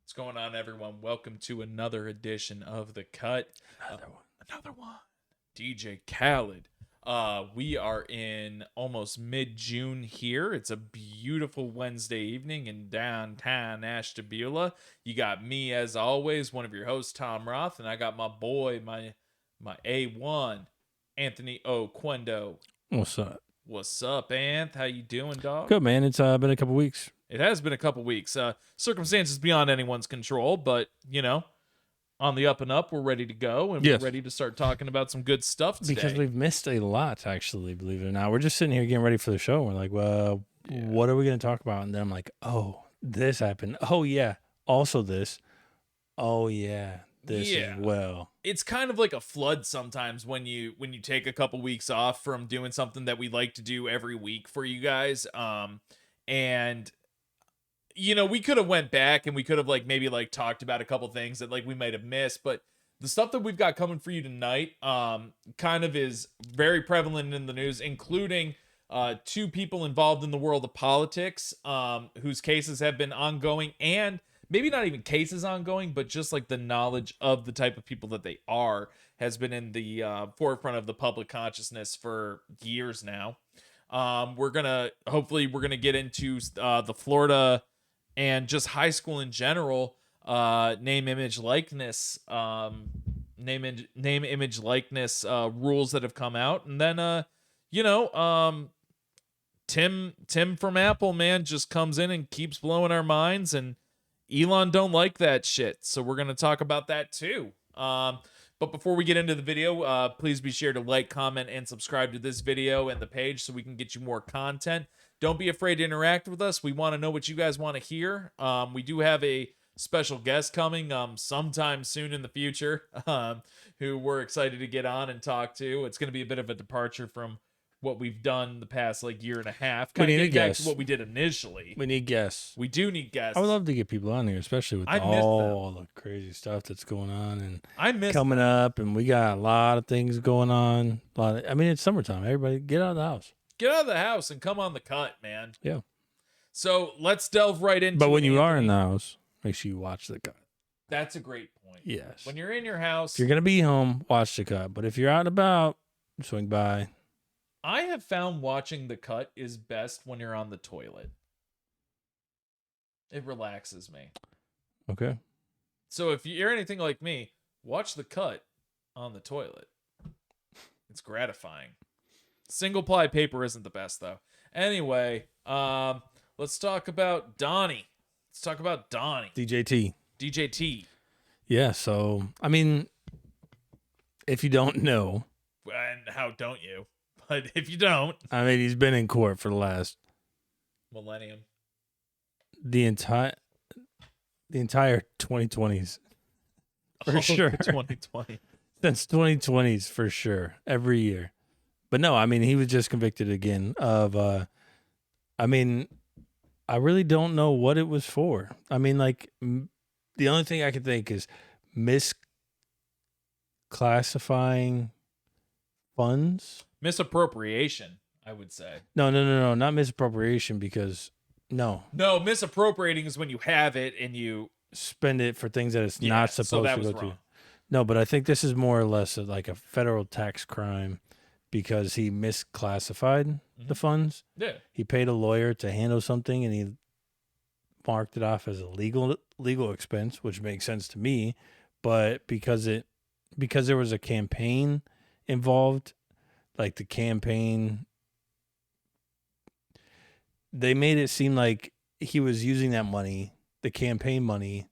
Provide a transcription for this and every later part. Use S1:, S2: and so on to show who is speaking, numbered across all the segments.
S1: What's going on, everyone? Welcome to another edition of The Cut. Another one. DJ Khaled. We are in almost mid-June here. It's a beautiful Wednesday evening in downtown Ashtabula. You got me, as always, one of your hosts, Tom Roth, and I got my boy, my A1, Anthony Oquendo.
S2: What's up?
S1: What's up, Anth? How you doing, dog?
S2: Good, man. It's been a couple weeks.
S1: It has been a couple weeks. Circumstances beyond anyone's control, but, on the up and up, we're ready to go, and
S2: Yes.
S1: we're ready to start talking about some good stuff today.
S2: Because we've missed a lot, actually, believe it or not. We're just sitting here getting ready for the show. We're like, well, what are we going to talk about? And then I'm like, oh, this happened. Oh, yeah. Also this. Oh, yeah. This as well.
S1: It's kind of like a flood sometimes when you take a couple weeks off from doing something that we like to do every week for you guys. And we could have went back and we could have maybe talked about a couple things that we might have missed, but the stuff that we've got coming for you tonight kind of is very prevalent in the news, including two people involved in the world of politics whose cases have been ongoing, and maybe not even cases ongoing, but just the knowledge of the type of people that they are has been in the forefront of the public consciousness for years now. We're gonna get into the Florida and just high school in general, name, image, likeness rules that have come out. And then, Tim from Apple, man, just comes in and keeps blowing our minds, and Elon don't like that shit. So we're going to talk about that too. But before we get into the video, please be sure to like, comment, and subscribe to this video and the page so we can get you more content. Don't be afraid to interact with us. We want to know what you guys want to hear. We do have a special guest coming sometime soon in the future who we're excited to get on and talk to. It's going to be a bit of a departure from what we've done the past year and a half.
S2: We need a
S1: back
S2: guest.
S1: to what we did initially.
S2: We need guests.
S1: We do need guests.
S2: I would love to get people on here, especially with all the crazy stuff that's going on and coming up. And we got a lot of things going on. It's summertime. Everybody get out of the house.
S1: Get out of the house and come on the cut, man.
S2: Yeah.
S1: So let's delve right into it.
S2: But when you are in the house, make sure you watch the cut.
S1: That's a great point.
S2: Yes.
S1: When you're in your house.
S2: If you're going to be home, watch the cut. But if you're out and about, swing by.
S1: I have found watching the cut is best when you're on the toilet. It relaxes me.
S2: Okay.
S1: So if you're anything like me, watch the cut on the toilet. It's gratifying. Single ply paper isn't the best though. Anyway, let's talk about Donnie.
S2: DJT.
S1: DJT.
S2: Yeah, so if you don't know,
S1: and how don't you? But if you don't,
S2: he's been in court for the last
S1: millennium.
S2: The entire 2020s. For sure.
S1: 2020.
S2: Since 2020s for sure. Every year. But no, he was just convicted again of I really don't know what it was for. The only thing I can think is misclassifying funds.
S1: Misappropriation, I would say.
S2: No, not misappropriation because no.
S1: No, misappropriating is when you have it and you
S2: spend it for things that it's not supposed to go to. No, but I think this is more or less like a federal tax crime because he misclassified the funds.
S1: Yeah. He
S2: paid a lawyer to handle something and he marked it off as a legal expense, which makes sense to me, but because there was a campaign involved, the campaign, they made it seem like he was using that money, the campaign money.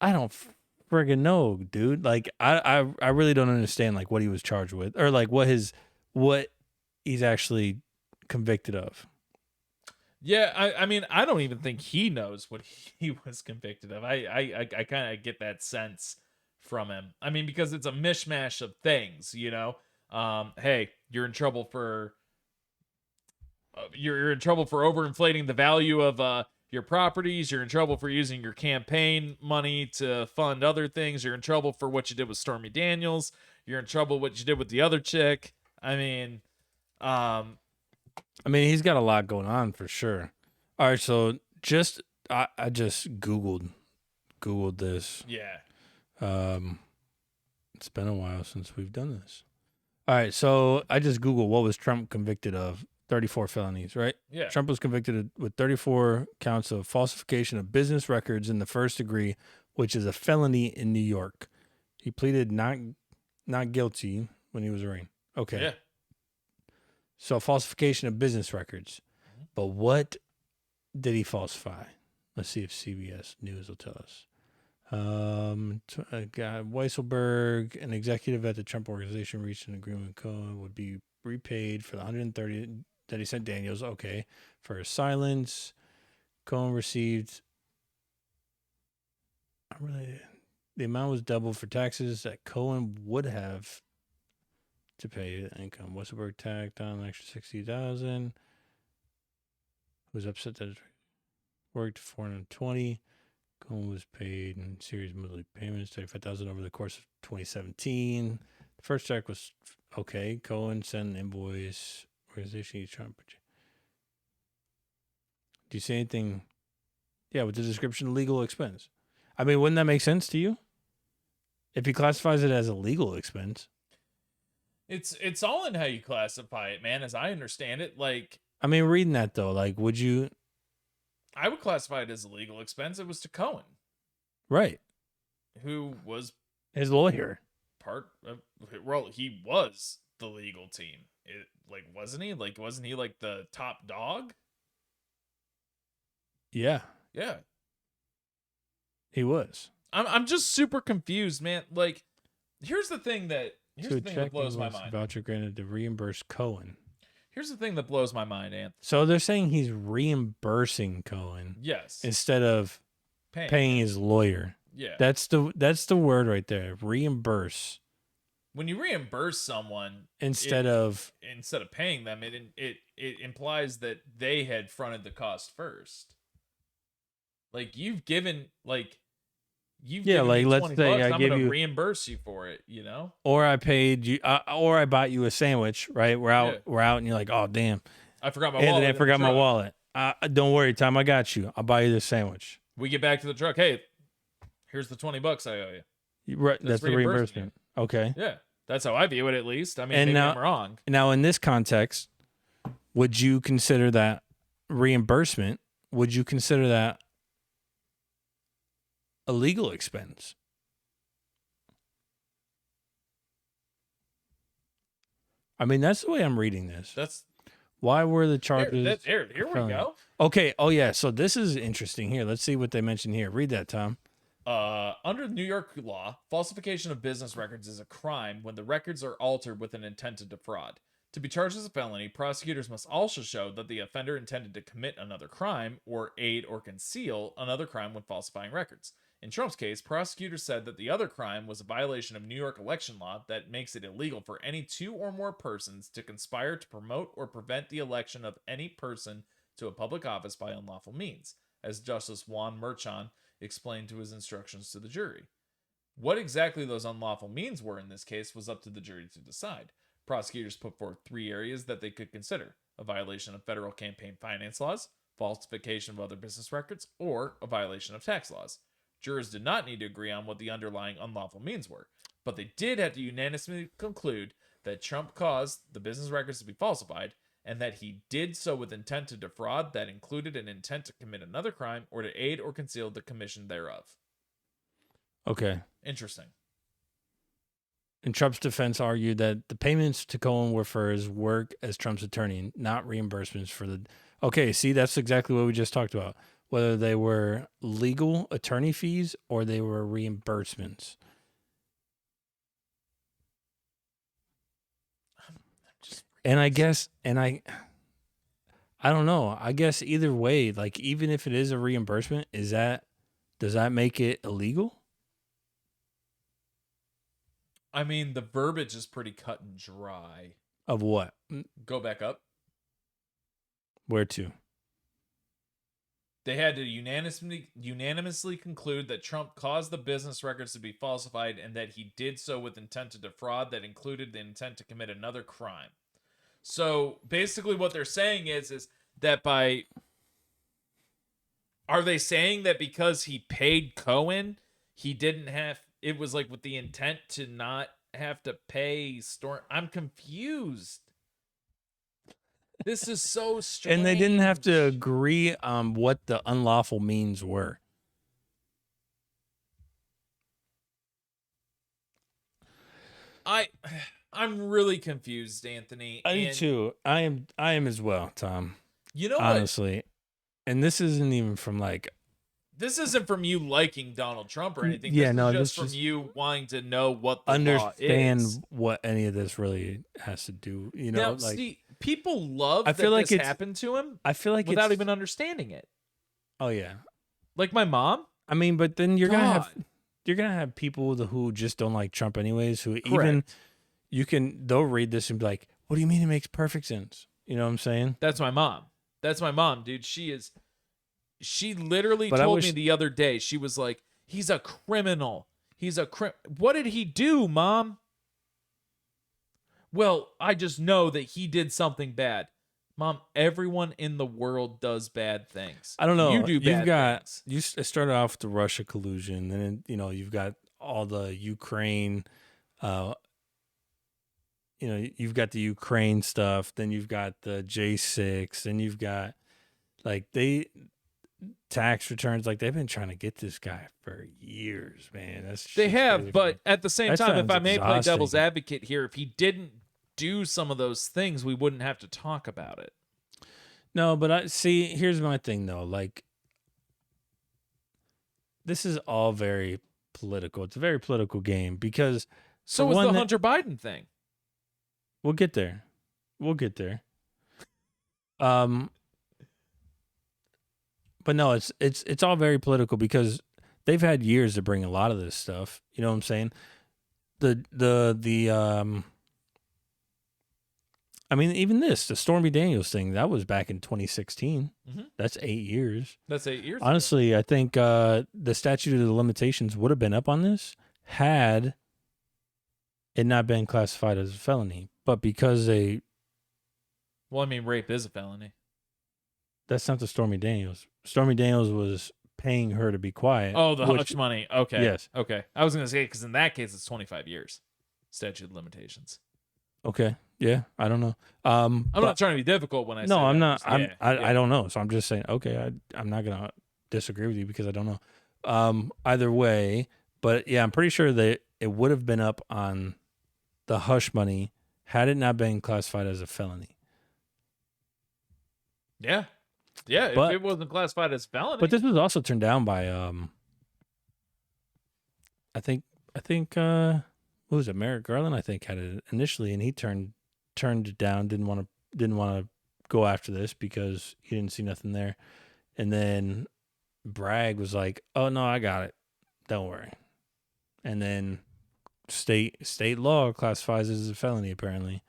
S2: I don't friggin' know, dude. I really don't understand what he was charged with or what he's actually convicted of.
S1: Yeah, I don't even think he knows what he was convicted of. I kind of get that sense from him. Because it's a mishmash of things, Hey, you're in trouble for overinflating the value of your properties. You're in trouble for using your campaign money to fund other things. You're in trouble for what you did with Stormy Daniels. You're in trouble what you did with the other chick.
S2: He's got a lot going on for sure. All right, so I just Googled Googled this.
S1: Yeah.
S2: It's been a while since we've done this. All right, so I just Googled what was Trump convicted of. 34 felonies, right?
S1: Yeah.
S2: Trump was convicted with 34 counts of falsification of business records in the first degree, which is a felony in New York. He pleaded not guilty when he was arraigned. Okay.
S1: Yeah.
S2: So falsification of business records. But what did he falsify? Let's see if CBS News will tell us. Weisselberg, an executive at the Trump organization, reached an agreement with Cohen would be repaid for the 130 that he sent Daniels. Okay, for his silence, Cohen received. The amount was doubled for taxes that Cohen would have to pay the income. Weisselberg tagged on an extra 60,000. Was upset that it worked 420. Cohen was paid in series monthly payments, 35,000 over the course of 2017. The first check was okay. Cohen sent an invoice. Organization he's trying to. Do you see anything? Yeah, with the description, legal expense. I mean, wouldn't that make sense to you? If he classifies it as a legal expense.
S1: It's all in how you classify it, man, as I understand it. Like,
S2: I mean, reading that though, like, would you?
S1: I would classify it as a legal expense. It was to Cohen,
S2: Right,
S1: who was
S2: his lawyer.
S1: part of, well, he was the legal team. Like, wasn't he? Like, wasn't he like the top dog?
S2: Yeah,
S1: Yeah.
S2: he was.
S1: I'm just super confused, man. Like, here's the thing that blows my mind.
S2: Voucher granted to reimburse Cohen.
S1: Here's the thing that blows my mind, Ant.
S2: So they're saying he's reimbursing Cohen.
S1: Yes.
S2: Instead of paying his lawyer.
S1: Yeah.
S2: That's the word right there. Reimburse.
S1: When you reimburse someone
S2: instead of
S1: paying them, it implies that they had fronted the cost first. Like, you've given me
S2: let's say
S1: I'm gonna reimburse you for it, you know?
S2: Or I paid you, or I bought you a sandwich, right? We're out, and you're like, oh damn,
S1: I forgot my wallet.
S2: I forgot my wallet. Don't worry, Tom, I got you. I'll buy you this sandwich.
S1: We get back to the truck. Hey, here's the $20 I owe you.
S2: Right, that's the reimbursement. Okay.
S1: Yeah, that's how I view it, at least. I mean, maybe I'm wrong.
S2: Now, in this context, would you consider that reimbursement? Would you consider that a legal expense? I mean, that's the way I'm reading this.
S1: That's
S2: why were the charges.
S1: Here we go.
S2: Okay. Oh, yeah. So this is interesting. Here, let's see what they mention here. Read that, Tom.
S1: Under New York law, falsification of business records is a crime when the records are altered with an intent to defraud. To be charged as a felony, prosecutors must also show that the offender intended to commit another crime or aid or conceal another crime when falsifying records. In Trump's case, prosecutors said that the other crime was a violation of New York election law that makes it illegal for any two or more persons to conspire to promote or prevent the election of any person to a public office by unlawful means, as Justice Juan Merchan explained to his instructions to the jury. What exactly those unlawful means were in this case was up to the jury to decide. Prosecutors put forth 3 areas that they could consider: a violation of federal campaign finance laws, falsification of other business records, or a violation of tax laws. Jurors did not need to agree on what the underlying unlawful means were, but they did have to unanimously conclude that Trump caused the business records to be falsified, and that he did so with intent to defraud that included an intent to commit another crime or to aid or conceal the commission thereof.
S2: Okay.
S1: Interesting.
S2: And Trump's defense argued that the payments to Cohen were for his work as Trump's attorney, not reimbursements for the... Okay, see, that's exactly what we just talked about. Whether they were legal attorney fees or they were reimbursements. And I guess, I don't know. I guess either way, like, even if it is a reimbursement, does that make it illegal?
S1: I mean, the verbiage is pretty cut and dry.
S2: Of what?
S1: Go back up.
S2: Where to?
S1: They had to unanimously conclude that Trump caused the business records to be falsified and that he did so with intent to defraud that included the intent to commit another crime. So basically what they're saying is that by Are they saying that because he paid Cohen, he didn't have, it was like with the intent to not have to pay Storm? I'm confused. This is so strange.
S2: And they didn't have to agree on what the unlawful means were.
S1: I'm really confused, Anthony.
S2: I do too. I am as well, Tom.
S1: You know what?
S2: Honestly. And this isn't even from like,
S1: This isn't from you liking Donald Trump or anything.
S2: Yeah,
S1: this
S2: no,
S1: is
S2: this
S1: just from
S2: just
S1: you wanting to know what the law
S2: understand
S1: is.
S2: what any of this really has to do. You know,
S1: Now,
S2: like
S1: see, people love
S2: I
S1: that
S2: feel like
S1: this
S2: it's-
S1: happened to him
S2: I feel like
S1: without
S2: it's,
S1: even understanding it.
S2: Oh yeah.
S1: Like my mom.
S2: I mean, but then you're gonna have
S1: God.
S2: people who just don't like Trump anyways, who
S1: Correct.
S2: they'll read this and be like, "What do you mean it makes perfect sense?" You know what I'm saying?
S1: That's my mom. That's my mom, dude. She literally
S2: But I
S1: told me
S2: wish-
S1: the other day, she was like, he's a criminal. What did he do, Mom? Well, I just know that he did something bad. Mom, everyone in the world does bad things.
S2: I don't know.
S1: You do bad things.
S2: It started off with the Russia collusion, and then, you've got all the Ukraine, you've got the Ukraine stuff. Then you've got the J6, and you've got like tax returns. Like they've been trying to get this guy for years, man.
S1: They have,
S2: crazy.
S1: but at the same
S2: That
S1: time, if
S2: sounds
S1: I may play devil's
S2: exhausting.
S1: advocate here, if he didn't do some of those things, we wouldn't have to talk about it.
S2: No, but here's my thing though. Like, this is all very political. It's a very political game because
S1: So is the Hunter Biden thing.
S2: we'll get there. But no, it's all very political because they've had years to bring a lot of this stuff. You know what I'm saying? I mean, even the Stormy Daniels thing, that was back in 2016.
S1: Mm-hmm.
S2: That's 8 years.
S1: That's 8 years.
S2: Honestly, I think the statute of the limitations would have been up on this had it not been classified as a felony. But because
S1: well, I mean, rape is a felony.
S2: that's not the Stormy Daniels. Stormy Daniels was paying her to be quiet.
S1: Oh, the hush money. Okay.
S2: Yes.
S1: Okay. I was going to say, because in that case, it's 25 years. Statute of limitations.
S2: Okay. Yeah. I don't know.
S1: I'm not trying to be difficult when I say
S2: no, I'm
S1: that.
S2: not. I don't know. So I'm just saying, okay, I'm not going to disagree with you because I don't know. Either way, but yeah, I'm pretty sure that it would have been up on the hush money had it not been classified as a felony.
S1: Yeah. Yeah,
S2: But-
S1: if it wasn't classified as felony.
S2: But this was also turned down by I think what was it, Merrick Garland, I think, had it initially, and he turned it down, didn't want to go after this because he didn't see nothing there. And then Bragg was like, "Oh no, I got it. Don't worry." And then state law classifies it as a felony apparently.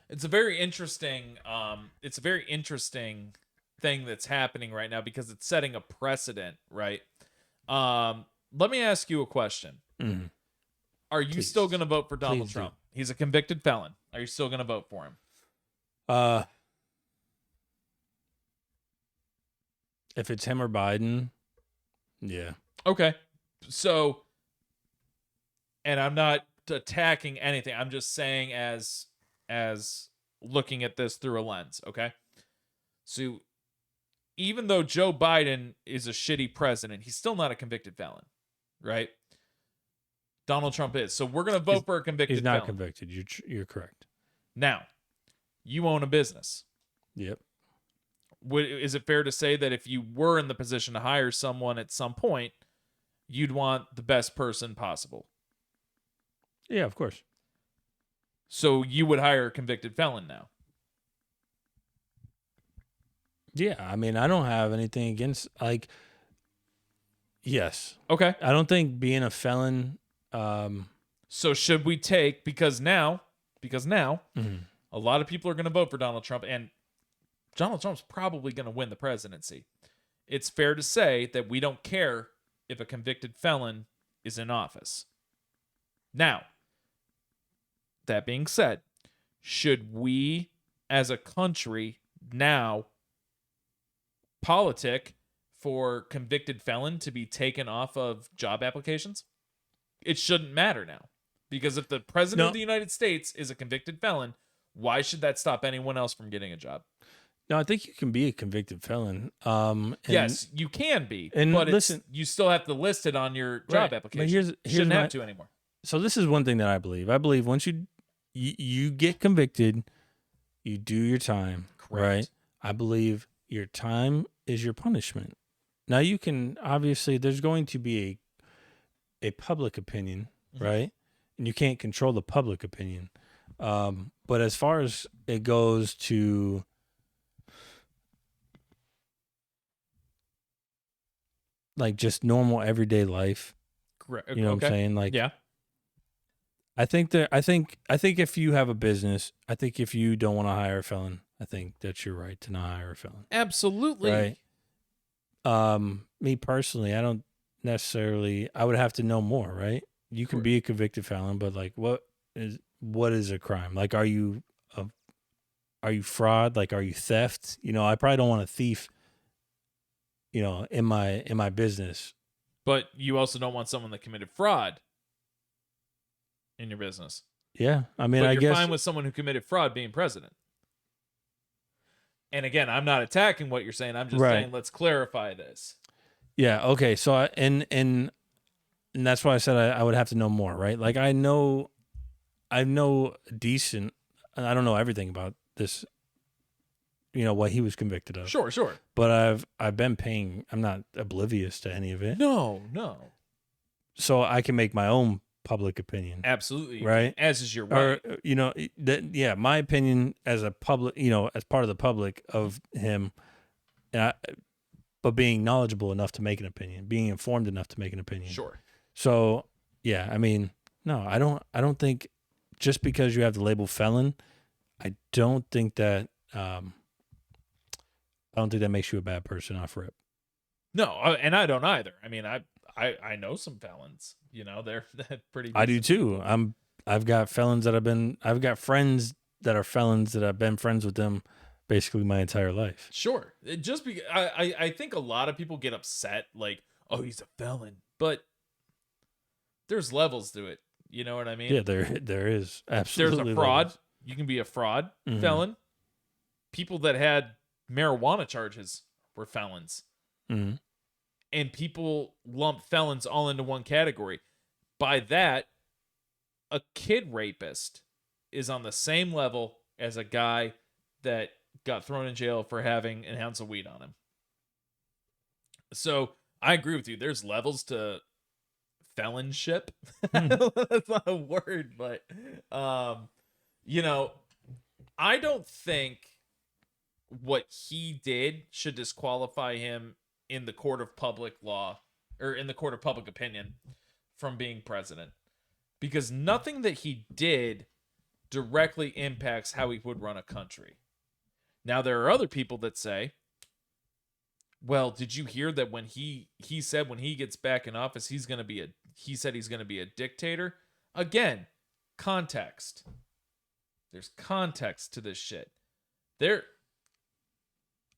S1: It's a very interesting thing that's happening right now because it's setting a precedent, right? Let me ask you a question.
S2: Mhm.
S1: Are you
S2: Please.
S1: still going to vote for Donald
S2: Please do.
S1: Trump? He's a convicted felon. Are you still going to vote for him?
S2: If it's him or Biden, yeah.
S1: Okay. So, and I'm not attacking anything. I'm just saying as looking at this through a lens, okay? So, even though Joe Biden is a shitty president, he's still not a convicted felon, right? Donald Trump is. So we're going to vote for a convicted
S2: He's not
S1: felon.
S2: convicted. You're correct.
S1: Now, you own a business.
S2: Yep.
S1: Is it fair to say that if you were in the position to hire someone at some point, you'd want the best person possible?
S2: Yeah, of course.
S1: So you would hire a convicted felon now?
S2: Yeah, I mean, I don't have anything against, like, yes.
S1: Okay.
S2: I don't think being a felon,
S1: So should we take, because now
S2: mhm.
S1: a lot of people are going to vote for Donald Trump, and Donald Trump's probably going to win the presidency. It's fair to say that we don't care if a convicted felon is in office. Now, that being said, should we as a country now politic for convicted felon to be taken off of job applications. It shouldn't matter now. Because if the president of the United States is a convicted felon, why should that stop anyone else from getting a job?
S2: No, I think you can be a convicted felon.
S1: Yes, you can be,
S2: and
S1: but
S2: listen,
S1: you still have to list it on your job
S2: right,
S1: application.
S2: but here's
S1: Shouldn't
S2: my,
S1: have to anymore.
S2: So this is one thing that I believe. I believe once you get convicted, you do your time,
S1: Correct.
S2: right? I believe your time is your punishment. Now you can obviously there's going to be a public opinion, right? And you can't control the public opinion. But as far as it goes to like just normal everyday life,
S1: Correct.
S2: you know what I'm saying? Like,
S1: yeah.
S2: I think if you have a business, I think if you don't want to hire a felon, I think that's your right to not hire a felon.
S1: Absolutely.
S2: Right. Me personally, I don't necessarily. I would have to know more. Right. You can be a convicted felon, but like, what is a crime? Like, are you fraud? Like, are you theft? You know, I probably don't want a thief. You know, in my business.
S1: But you also don't want someone that committed fraud in your business.
S2: Yeah, I mean,
S1: but
S2: I
S1: you're
S2: guess
S1: fine with someone who committed fraud being president. And again, I'm not attacking what you're saying. I'm just saying let's clarify this.
S2: Yeah. Okay. So and that's why I said I would have to know more. Right. Like I know decent. I don't know everything about this. You know what he was convicted of.
S1: Sure.
S2: But I've been paying. I'm not oblivious to any of it.
S1: No.
S2: So I can make my own public opinion.
S1: Absolutely.
S2: Right.
S1: As is your right.
S2: Or you know yeah, my opinion as a public, you know, as part of the public of him, but being knowledgeable enough to make an opinion, being informed enough to make an opinion.
S1: Sure.
S2: So yeah, I mean, no, I don't think just because you have the label felon, I don't think that makes you a bad person off rip.
S1: No, and I don't either. I mean, I know some felons. You know, they're pretty decent.
S2: I do too. I've got felons I've got friends that are felons that I've been friends with them basically my entire life.
S1: Sure. Just because I think a lot of people get upset like, oh, he's a felon. But there's levels to it. You know what I mean?
S2: Yeah, there is. Absolutely.
S1: There's a fraud.
S2: Levels.
S1: You can be a fraud felon. People that had marijuana charges were felons.
S2: Mm-hmm.
S1: And people lump felons all into one category. By that, a kid rapist is on the same level as a guy that got thrown in jail for having an ounce of weed on him. So I agree with you. There's levels to felonship. That's not a word, but you know, I don't think what he did should disqualify him in the court of public law or in the court of public opinion from being president, because nothing that he did directly impacts how he would run a country. Now, there are other people that say, well, did you hear that when he said when he gets back in office, he's going to be a dictator? Again, context. There's context to this shit.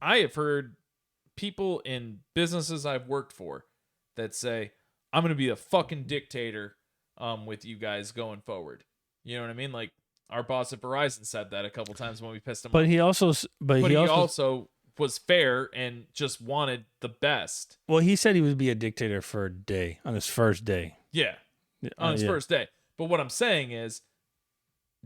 S1: I have heard people in businesses I've worked for that say, I'm going to be a fucking dictator with you guys going forward. You know what I mean? Like our boss at Verizon said that a couple times when we pissed him off.
S2: He also
S1: was fair and just wanted the best.
S2: Well, he said he would be a dictator for a day on his first day.
S1: Yeah. On his first day. But what I'm saying is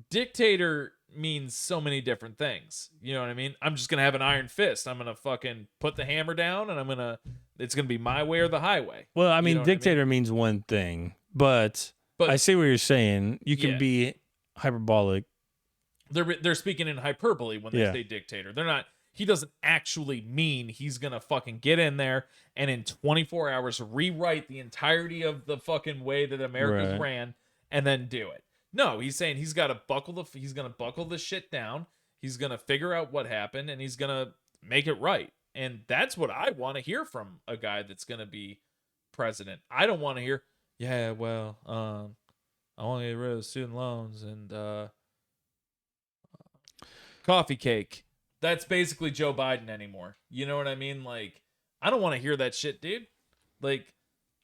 S1: dictator means so many different things. You know what I mean? I'm just going to have an iron fist. I'm going to fucking put the hammer down and it's going to be my way or the highway.
S2: Well, I mean, you know dictator means one thing, but I see what you're saying. You can be hyperbolic.
S1: They're speaking in hyperbole when they say dictator. They're not. He doesn't actually mean he's going to fucking get in there and in 24 hours rewrite the entirety of the fucking way that America's ran and then do it. No, he's saying he's going to buckle the shit down. He's going to figure out what happened and he's going to make it right. And that's what I want to hear from a guy that's going to be president. I don't want to hear, I want to get rid of student loans and coffee cake. That's basically Joe Biden anymore. You know what I mean? Like, I don't want to hear that shit, dude. Like,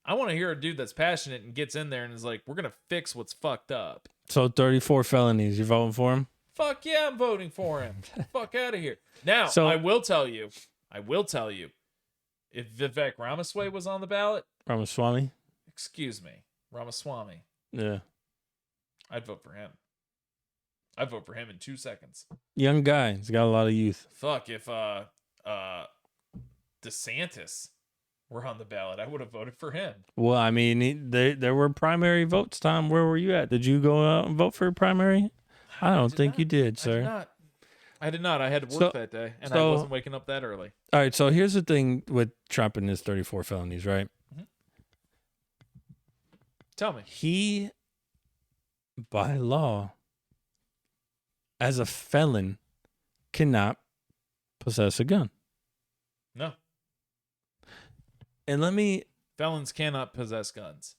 S1: I want to hear a dude that's passionate and gets in there and is like, we're going to fix what's fucked up.
S2: So 34 felonies. You voting for him?
S1: Fuck yeah, I'm voting for him. Fuck out of here. Now,
S2: So-
S1: I will tell you, if Vivek Ramaswamy was on the ballot,
S2: Ramaswamy?
S1: excuse me, Ramaswamy,
S2: Yeah.
S1: I'd vote for him. I'd vote for him in 2 seconds.
S2: Young guy. He's got a lot of youth.
S1: Fuck, if DeSantis were on the ballot, I would have voted for him.
S2: Well, I mean, there were primary votes, Tom. Where were you at? Did you go out and vote for a primary? I don't think you did, sir.
S1: I did not. I had to work that day, and I wasn't waking up that early.
S2: All right, so here's the thing with Trump and his 34 felonies, right?
S1: Tell me.
S2: He, by law, as a felon, cannot possess a gun.
S1: No.
S2: And let me...
S1: Felons cannot possess guns.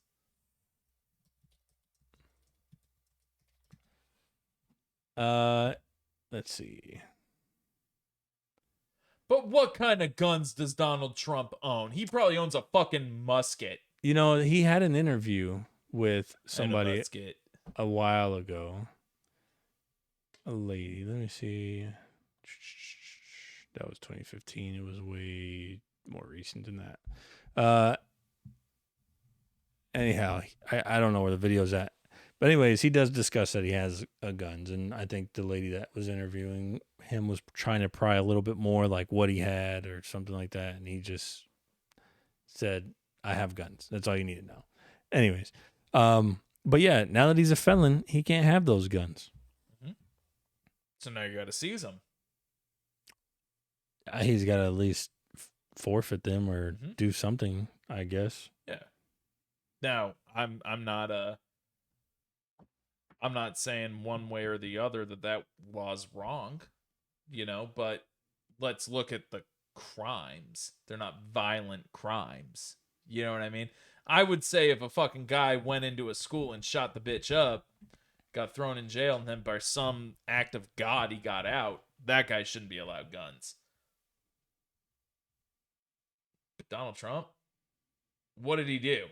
S2: Let's see.
S1: But what kind of guns does Donald Trump own? He probably owns a fucking musket.
S2: You know, he had an interview with somebody
S1: musket.
S2: a while ago. A lady. Let me see. That was 2015. It was way more recent than that. Anyhow, I don't know where the video's at. But anyways, he does discuss that he has guns, and I think the lady that was interviewing him was trying to pry a little bit more, like what he had or something like that, and he just said, "I have guns. That's all you need to know." Anyways, but yeah, now that he's a felon, he can't have those guns.
S1: Mm-hmm. So now you got to seize them.
S2: He's got to at least forfeit them or do something, I guess.
S1: Yeah. Now, I'm not saying one way or the other that law's wrong, but let's look at the crimes. They're not violent crimes. You know what I mean? I would say if a fucking guy went into a school and shot the bitch up, got thrown in jail, and then by some act of God he got out, that guy shouldn't be allowed guns. But Donald Trump, what did he do?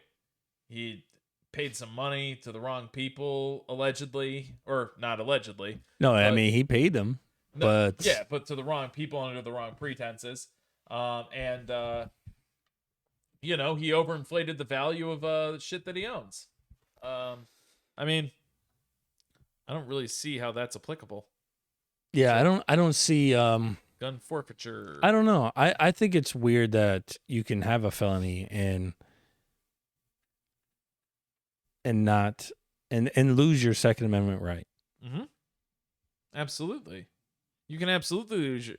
S1: He paid some money to the wrong people, allegedly, or not allegedly.
S2: No, I mean, he paid them, but
S1: but to the wrong people under the wrong pretenses. He overinflated the value of shit that he owns. I mean, I don't really see how that's applicable.
S2: Yeah, I don't see
S1: gun forfeiture.
S2: I don't know. I think it's weird that you can have a felony and not and lose your Second Amendment right.
S1: Mm-hmm. Absolutely. You can absolutely lose your...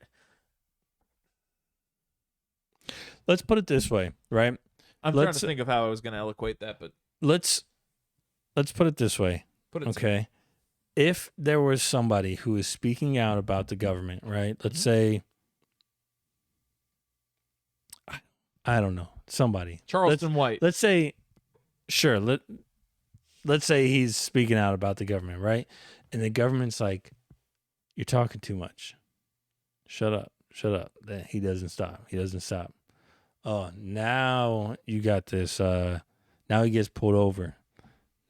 S2: Let's put it this way, right?
S1: I'm trying to think of how I was going to eloquate that, but
S2: let's put it this way. Okay. If there was somebody who is speaking out about the government, right? Let's say, I don't know, somebody.
S1: Charleston White.
S2: Let's say, sure, let's say he's speaking out about the government, right? And the government's like, "You're talking too much. Shut up. Shut up." Then he doesn't stop. He doesn't stop. Oh, now you got this. Now he gets pulled over.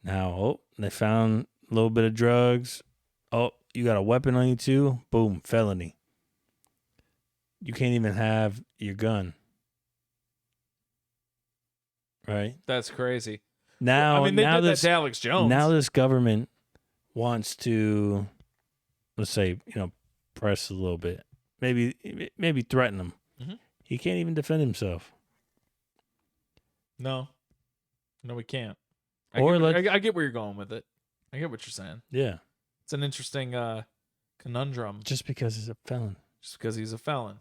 S2: Now, they found a little bit of drugs. Oh, you got a weapon on you too? Boom, felony. You can't even have your gun. Right?
S1: That's crazy.
S2: Now,
S1: they did that to Alex Jones.
S2: Now this government wants to, let's say, press a little bit. Maybe threaten him.
S1: Mm-hmm.
S2: He can't even defend himself.
S1: No, we can't. I get where you're going with it. I get what you're saying.
S2: Yeah.
S1: It's an interesting conundrum.
S2: Just because he's a felon.
S1: Just because he's a felon.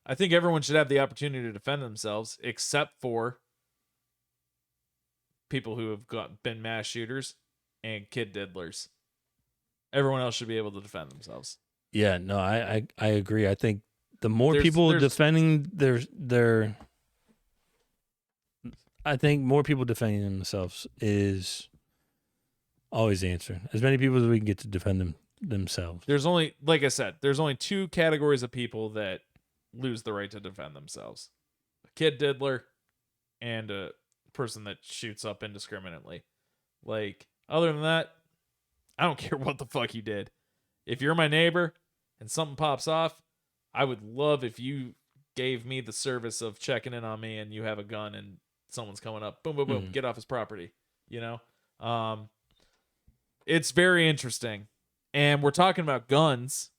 S1: I think everyone should have the opportunity to defend themselves, except for people who have been mass shooters and kid diddlers. Everyone else should be able to defend themselves.
S2: Yeah, no, I agree. I think the more people defending their I think more people defending themselves is always the answer. As many people as we can get to defend themselves.
S1: There's only, like I said, there's only two categories of people that lose the right to defend themselves: a kid diddler and a person that shoots up indiscriminately. Like, other than that, I don't care what the fuck you did. If you're my neighbor and something pops off, I would love if you gave me the service of checking in on me and you have a gun and someone's coming up, boom, boom, boom, get off his property. You know, it's very interesting, and we're talking about guns.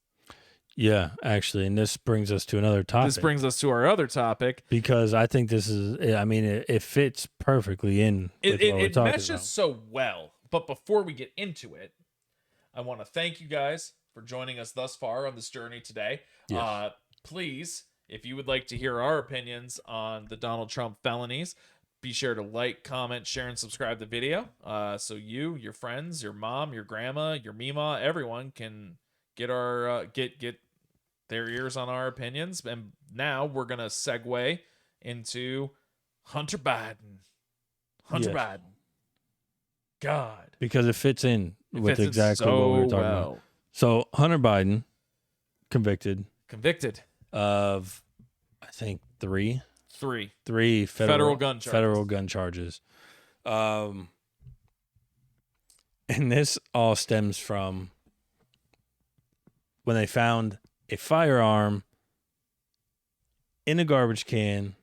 S2: Yeah, actually, and this brings us to another topic.
S1: This brings us to our other topic
S2: because I think this is. I mean, it fits perfectly in with what we're talking
S1: meshes
S2: about.
S1: so well. But before we get into it, I want to thank you guys for joining us thus far on this journey today.
S2: Yes.
S1: Please, if you would like to hear our opinions on the Donald Trump felonies, be sure to like, comment, share, and subscribe the video. So you, your friends, your mom, your grandma, your Mima, everyone can get our get their ears on our opinions. And now we're gonna segue into Hunter Biden. Hunter Biden. God.
S2: Because it fits in with exactly what we were talking about. So Hunter Biden, convicted of, I think, three federal gun charges. And this all stems from when they found a firearm in a garbage can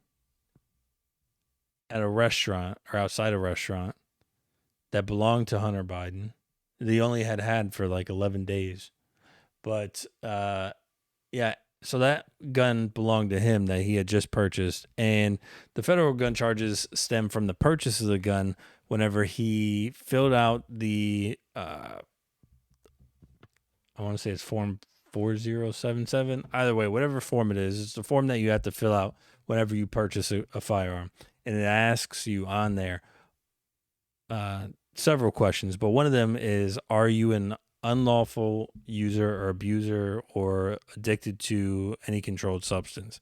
S2: at a restaurant or outside a restaurant that belonged to Hunter Biden. They only had for like 11 days. But, yeah, so that gun belonged to him that he had just purchased. And the federal gun charges stem from the purchase of the gun whenever he filled out the, I want to say it's Form 4077. Either way, whatever form it is, it's the form that you have to fill out whenever you purchase a firearm. And it asks you on there several questions, but one of them is, are you an unlawful user or abuser or addicted to any controlled substance?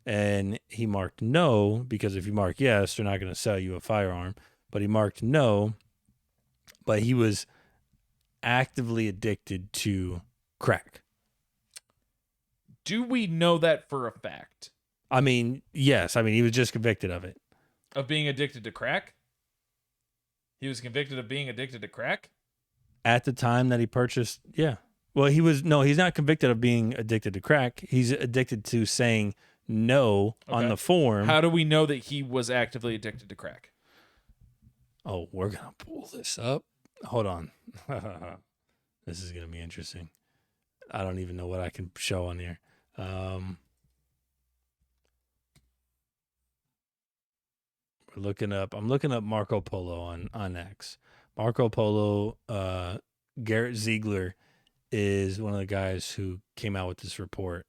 S2: And he marked no, because if you mark yes, they're not going to sell you a firearm. But he marked no, but he was actively addicted to crack.
S1: Do we know that for a fact?
S2: I mean, yes. I mean, he was just convicted of it.
S1: Of being addicted to crack? He was convicted of being addicted to crack?
S2: At the time that he purchased, yeah. Well, he's not convicted of being addicted to crack. He's addicted to saying no on the form.
S1: How do we know that he was actively addicted to crack?
S2: Oh, we're going to pull this up. Hold on. This is going to be interesting. I don't even know what I can show on here. I'm looking up Marco Polo on X. Marco Polo, Garrett Ziegler is one of the guys who came out with this report.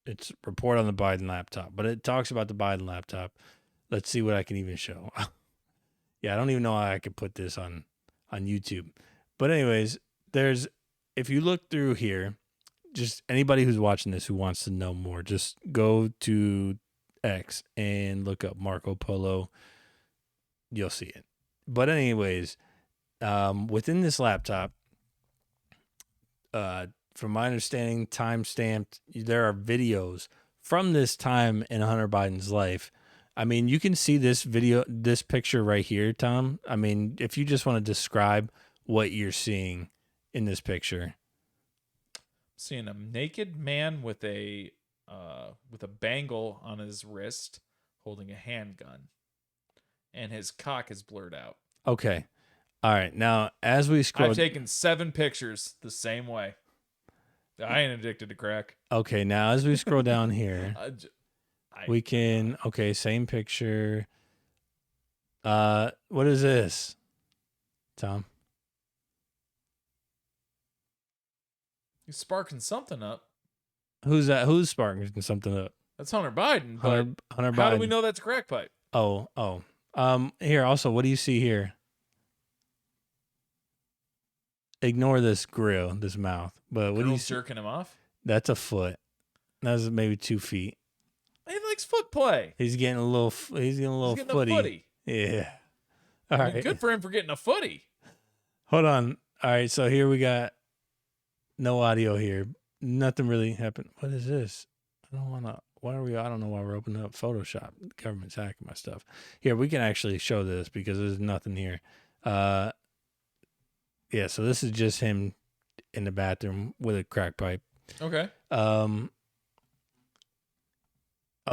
S2: It's a report on the Biden laptop, but it talks about the Biden laptop. Let's see what I can even show. Yeah, I don't even know how I could put this on YouTube. But anyways, if you look through here, just anybody who's watching this who wants to know more, just go to X and look up Marco Polo. You'll see it. But anyways, within this laptop, from my understanding, time-stamped, there are videos from this time in Hunter Biden's life. I mean, you can see this picture right here, Tom. I mean, if you just want to describe what you're seeing in this picture.
S1: Seeing a naked man with a bangle on his wrist holding a handgun, and his cock is blurred out.
S2: Okay. All right. Now, as we scroll...
S1: I've taken 7 pictures the same way. I ain't addicted to crack.
S2: Okay. Now, as we scroll down here, we can... Okay, same picture. What is this, Tom?
S1: He's sparking something up.
S2: Who's that? Who's sparking something up?
S1: That's Hunter Biden.
S2: Hunter Biden.
S1: How do we know that's a crack pipe?
S2: Oh. Here, also, what do you see here? Ignore this grill, this mouth. But what do you see?
S1: Jerking him off?
S2: That's a foot. That's maybe 2 feet.
S1: He likes foot play.
S2: He's getting a little footy.
S1: A footy.
S2: Yeah. All right.
S1: Good for him for getting a footy.
S2: Hold on. All right, so here we got No audio here. Nothing really happened. What is this? I don't want to. Why are we? I don't know why we're opening up Photoshop. The government's hacking my stuff. Here, we can actually show this because there's nothing here. Yeah. So this is just him in the bathroom with a crack pipe.
S1: Okay.
S2: Oh,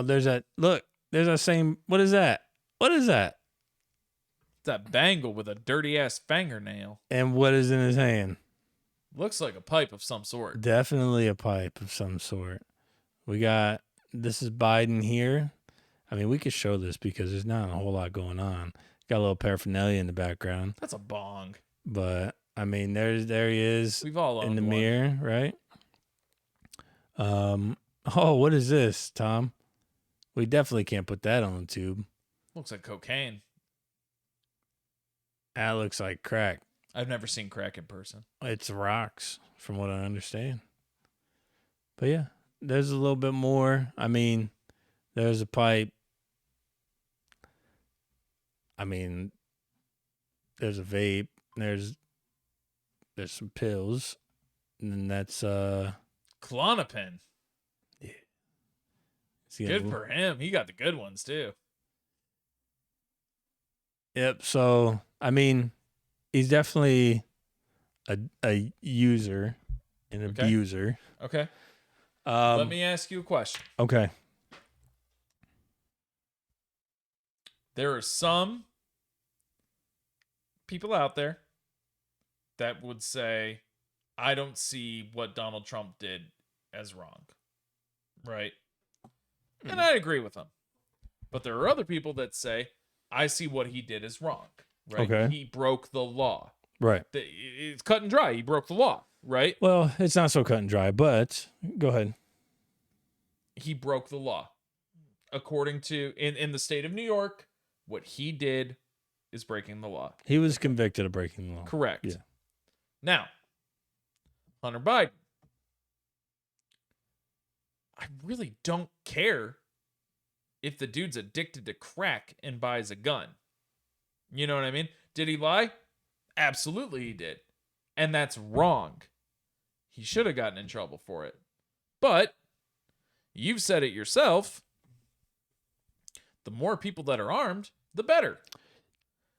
S2: there's that. Look, there's that same. What is that? What is that?
S1: It's that bangle with a dirty ass fingernail.
S2: And what is in his hand?
S1: Looks like a pipe of some sort.
S2: Definitely a pipe of some sort. We got, this is Biden here. I mean, we could show this because there's not a whole lot going on. Got a little paraphernalia in the background.
S1: That's a bong.
S2: But, I mean, there he is.
S1: We've all
S2: in the
S1: owned one.
S2: mirror, right? Oh, what is this, Tom? We definitely can't put that on the tube.
S1: Looks like cocaine.
S2: That looks like crack.
S1: I've never seen crack in person.
S2: It's rocks, from what I understand. But yeah, there's a little bit more. I mean, there's a pipe. I mean, there's a vape. There's some pills. And then that's
S1: Klonopin.
S2: Yeah.
S1: Good for him. He got the good ones too.
S2: Yep. So I mean, he's definitely a user, an abuser.
S1: Okay. Let me ask you a question.
S2: Okay.
S1: There are some people out there that would say, I don't see what Donald Trump did as wrong. Right? And I agree with them. But there are other people that say, I see what he did as wrong. Right?
S2: Okay.
S1: He broke the law.
S2: Right.
S1: It's cut and dry. He broke the law. Right?
S2: Well, it's not so cut and dry, but go ahead.
S1: He broke the law. According to, in the state of New York, what he did is breaking the law.
S2: He was convicted of breaking the law.
S1: Correct.
S2: Yeah.
S1: Now, Hunter Biden. I really don't care if the dude's addicted to crack and buys a gun. You know what I mean? Did he lie? Absolutely he did. And that's wrong. He should have gotten in trouble for it. But you've said it yourself. The more people that are armed, the better.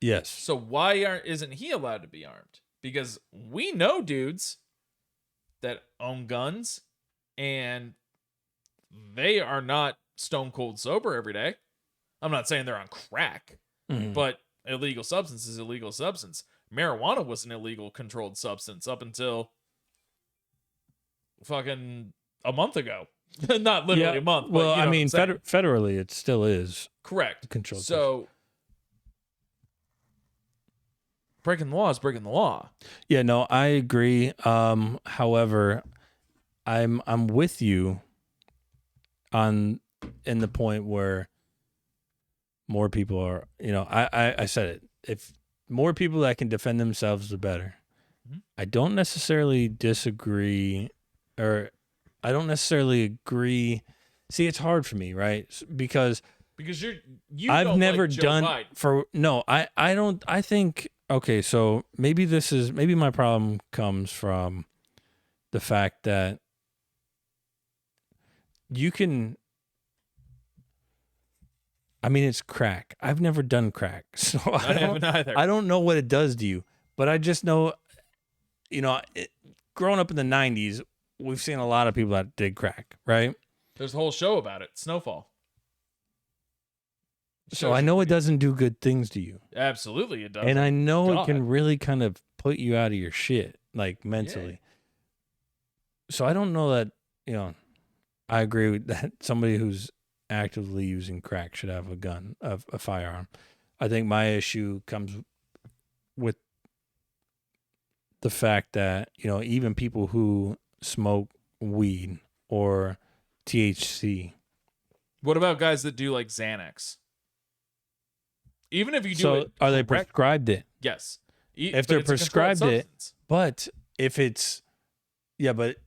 S2: Yes.
S1: So why isn't he allowed to be armed? Because we know dudes that own guns and they are not stone cold sober every day. I'm not saying they're on crack, but illegal substance is illegal substance. Marijuana was an illegal controlled substance up until fucking a month ago. Not literally a month.
S2: Well,
S1: but
S2: I mean, federally, it still is.
S1: Correct.
S2: Controlled
S1: So breaking the law is breaking the law.
S2: Yeah, no, I agree. However, I'm with you in the point where more people are, I said it. If more people that can defend themselves, the better.
S1: Mm-hmm.
S2: I don't necessarily disagree, or I don't necessarily agree. See, it's hard for me, right? Because
S1: I've
S2: never
S1: like Joe
S2: done
S1: Biden.
S2: I don't. I think okay. So maybe my problem comes from the fact that you can. I mean, it's crack. I've never done crack, so
S1: I haven't either.
S2: I don't know what it does to you, but I just know, growing up in the 90s, we've seen a lot of people that did crack, right?
S1: There's a whole show about it, Snowfall.
S2: So I know it doesn't do good things to you.
S1: Absolutely it does.
S2: And I know it can really kind of put you out of your shit, like mentally. Yeah. So I don't know that, I agree with that somebody who's actively using crack should have a gun, a firearm. I think my issue comes with the fact that, even people who smoke weed or THC.
S1: What about guys that do like Xanax? Even if you do it,
S2: are they prescribed it?
S1: Yes.
S2: If they're prescribed it, but if it's, but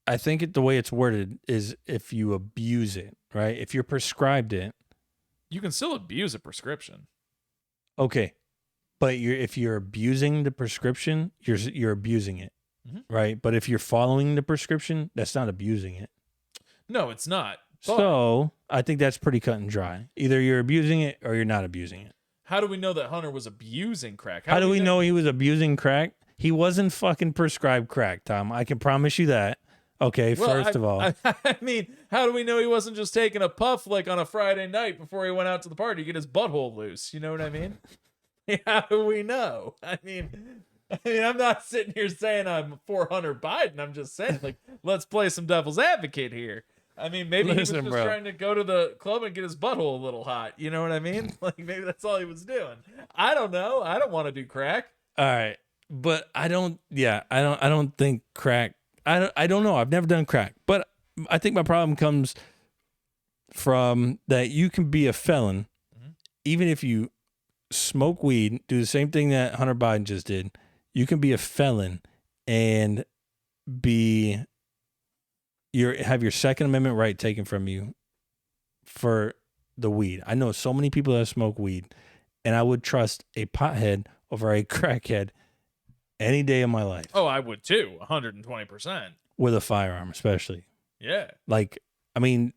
S2: I think the way it's worded is if you abuse it, right? If you're prescribed it,
S1: you can still abuse a prescription.
S2: Okay, but if you're abusing the prescription, you're abusing it. right? But if you're following the prescription, that's not abusing it.
S1: No, it's not.
S2: So I think that's pretty cut and dry. Either you're abusing it or you're not abusing it.
S1: How do we know that Hunter was abusing crack?
S2: How do we know he was abusing crack? He wasn't fucking prescribed crack, Tom. I can promise you that. Okay, well, first of all.
S1: I mean, how do we know he wasn't just taking a puff like on a Friday night before he went out to the party to get his butthole loose? You know what I mean? How do we know? I mean, I'm not sitting here saying I'm for Hunter Biden. I'm just saying, like, let's play some devil's advocate here. I mean, maybe he was just trying to go to the club and get his butthole a little hot. You know what I mean? Like, maybe that's all he was doing. I don't know. I don't want to do crack.
S2: All right. But I don't think crack, I don't know. I've never done crack. But I think my problem comes from that you can be a felon, even if you smoke weed, do the same thing that Hunter Biden just did. You can be a felon and have your Second Amendment right taken from you for the weed. I know so many people that smoke weed, and I would trust a pothead over a crackhead any day of my life.
S1: Oh, I would too, 120%.
S2: With a firearm, especially.
S1: Yeah.
S2: Like, I mean,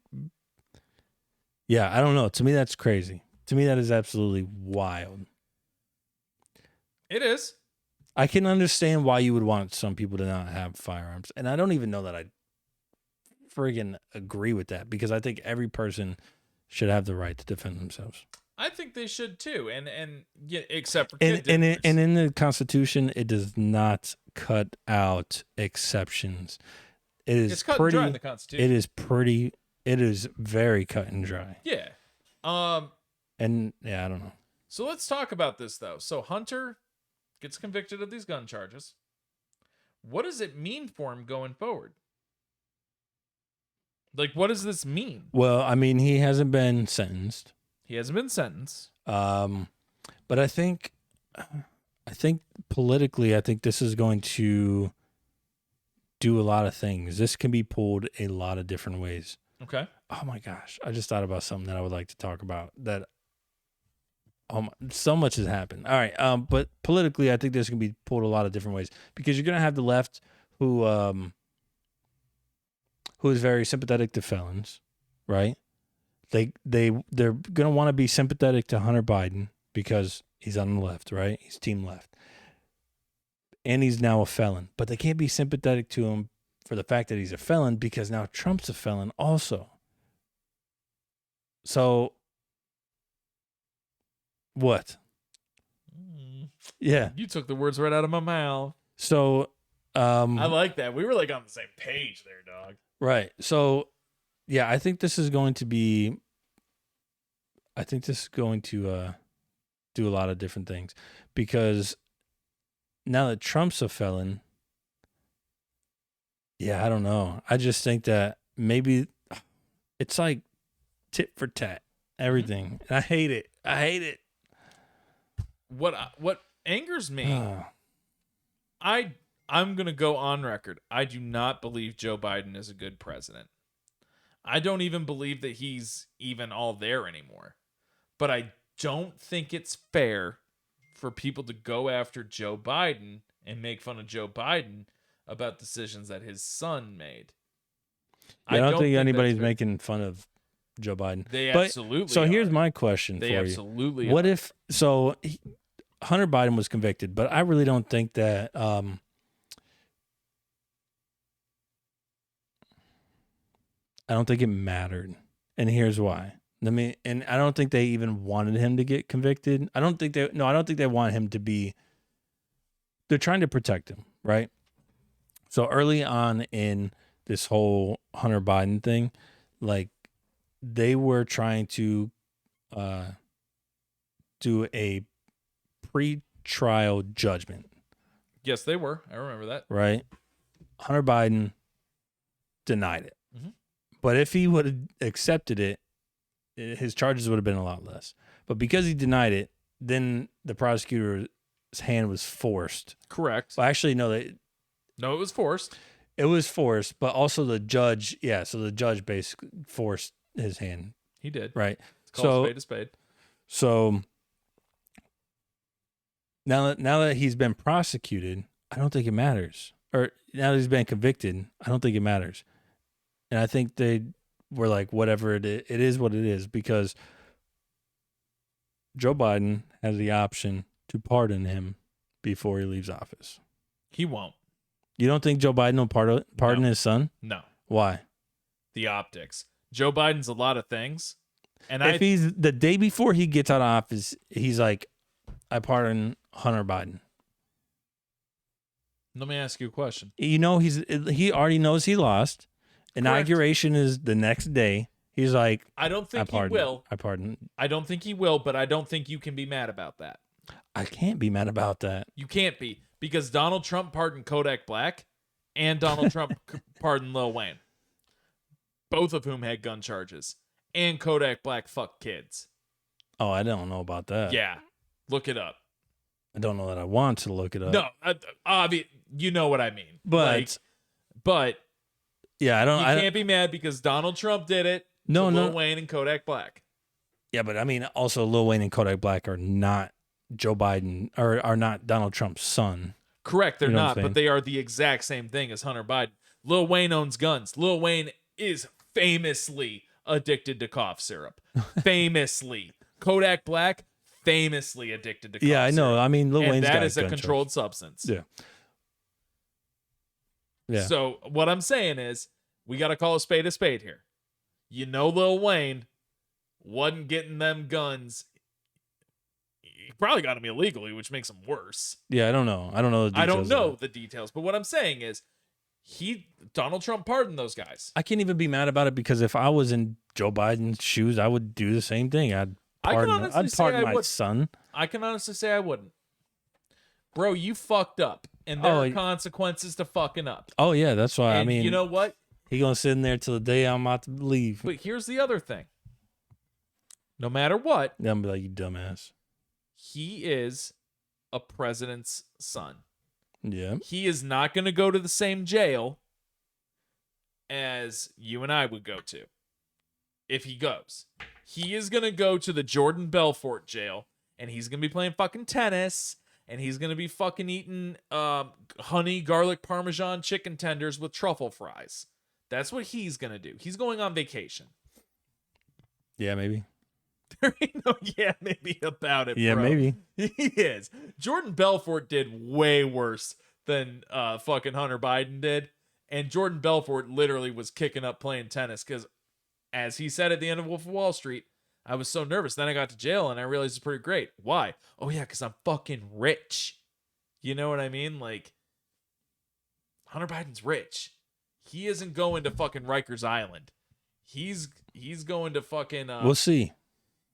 S2: yeah, I don't know. To me, that's crazy. To me, that is absolutely wild.
S1: It is.
S2: I can understand why you would want some people to not have firearms. And I don't even know that I friggin' agree with that, because I think every person should have the right to defend themselves.
S1: I think they should too, and yeah, except for
S2: and in the Constitution, it does not cut out exceptions. It's
S1: cut and dry in the Constitution.
S2: It is very cut and dry.
S1: Yeah.
S2: And yeah, I don't know.
S1: So let's talk about this though. So Hunter gets convicted of these gun charges. What does it mean for him going forward? Like, what does this mean?
S2: Well, I mean, he hasn't been sentenced. But I think politically, I think this is going to do a lot of things. This can be pulled a lot of different ways.
S1: Okay.
S2: Oh my gosh. I just thought about something that I would like to talk about so much has happened. All right. But politically, I think this can be pulled a lot of different ways, because you're going to have the left who is very sympathetic to felons, right? They're gonna want to be sympathetic to Hunter Biden because he's on the left, right? He's team left, and he's now a felon. But they can't be sympathetic to him for the fact that he's a felon, because now Trump's a felon also. So what? Yeah,
S1: you took the words right out of my mouth.
S2: So
S1: I like that. We were like on the same page there, dog.
S2: Right. So yeah, I think this is going to do a lot of different things, because now that Trump's a felon, yeah, I don't know. I just think that maybe it's like tit for tat, everything. And I hate it.
S1: What angers me, I'm going to go on record. I do not believe Joe Biden is a good president. I don't even believe that he's even all there anymore. But I don't think it's fair for people to go after Joe Biden and make fun of Joe Biden about decisions that his son made.
S2: Yeah, I don't think anybody's making fun of Joe Biden.
S1: They absolutely
S2: So
S1: are.
S2: Here's my question for you.
S1: They absolutely
S2: What
S1: are.
S2: if, Hunter Biden was convicted, but I really don't think that, I don't think it mattered. And here's why. And I don't think they even wanted him to get convicted. I don't think they want him to be, they're trying to protect him, right? So early on in this whole Hunter Biden thing, like, they were trying to do a pre-trial judgment.
S1: Yes, they were. I remember that.
S2: Right? Hunter Biden denied it.
S1: Mm-hmm.
S2: But if he would have accepted it, his charges would have been a lot less. But because he denied it, then the prosecutor's hand was forced.
S1: Correct.
S2: Well, actually, no, it
S1: was forced.
S2: It was forced, but also the judge, so the judge basically forced his hand.
S1: He did.
S2: Right.
S1: It's called spade to spade.
S2: So now that he's been prosecuted, I don't think it matters. or now that he's been convicted, I don't think it matters. And I think they were like, whatever it is what it is, because Joe Biden has the option to pardon him before he leaves office.
S1: He won't.
S2: You don't think Joe Biden will pardon his son?
S1: No.
S2: Why?
S1: The optics. Joe Biden's a lot of things. And
S2: if he's the day before he gets out of office, he's like, I pardon Hunter Biden.
S1: Let me ask you a question.
S2: You know, he already knows he lost. Inauguration is the next day. He's like,
S1: I don't think he will.
S2: I pardon.
S1: I don't think he will, but I don't think you can be mad about that.
S2: I can't be mad about that.
S1: You can't be, because Donald Trump pardoned Kodak Black and Donald Trump pardoned Lil Wayne, both of whom had gun charges. And Kodak Black fucked kids.
S2: Oh, I don't know about that.
S1: Yeah. Look it up.
S2: I don't know that I want to look it up.
S1: No, you know what I mean.
S2: But yeah, I don't.
S1: You can't be mad because Donald Trump did it.
S2: No,
S1: Lil Wayne and Kodak Black.
S2: Yeah, but I mean, also Lil Wayne and Kodak Black are not Joe Biden, or are not Donald Trump's son.
S1: Correct, they're not, but they are the exact same thing as Hunter Biden. Lil Wayne owns guns. Lil Wayne is famously addicted to cough syrup. Famously. Kodak Black, famously addicted to cough syrup.
S2: Yeah, I know. I mean, Lil Wayne's got
S1: that is a
S2: gun
S1: controlled
S2: charge.
S1: substance.
S2: Yeah. Yeah.
S1: So what I'm saying is, we got to call a spade here. You know, Lil Wayne wasn't getting them guns. He probably got them illegally, which makes them worse.
S2: Yeah, I don't know. I don't know the details.
S1: I don't know the details, but what I'm saying is, Donald Trump pardoned those guys.
S2: I can't even be mad about it, because if I was in Joe Biden's shoes, I would do the same thing. I'd pardon my son.
S1: I can honestly say I wouldn't. Bro, you fucked up, and there are consequences to fucking up.
S2: Oh yeah, that's why.
S1: And
S2: I mean,
S1: you know what?
S2: He gonna sit in there till the day I'm about to leave.
S1: But here's the other thing. No matter what,
S2: I'm gonna be like, you dumbass.
S1: He is a president's son.
S2: Yeah.
S1: He is not going to go to the same jail as you and I would go to if he goes. He is going to go to the Jordan Belfort jail, and he's going to be playing fucking tennis, and he's going to be fucking eating honey garlic parmesan chicken tenders with truffle fries. That's what he's going to do. He's going on vacation.
S2: Yeah, maybe.
S1: There ain't no maybe about it,
S2: yeah,
S1: bro.
S2: Maybe.
S1: He is. Jordan Belfort did way worse than fucking Hunter Biden did. And Jordan Belfort literally was kicking up playing tennis because, as he said at the end of Wolf of Wall Street, I was so nervous. Then I got to jail and I realized it's pretty great. Why? Oh, yeah, because I'm fucking rich. You know what I mean? Like, Hunter Biden's rich. He isn't going to fucking Rikers Island. He's going to fucking...
S2: we'll see.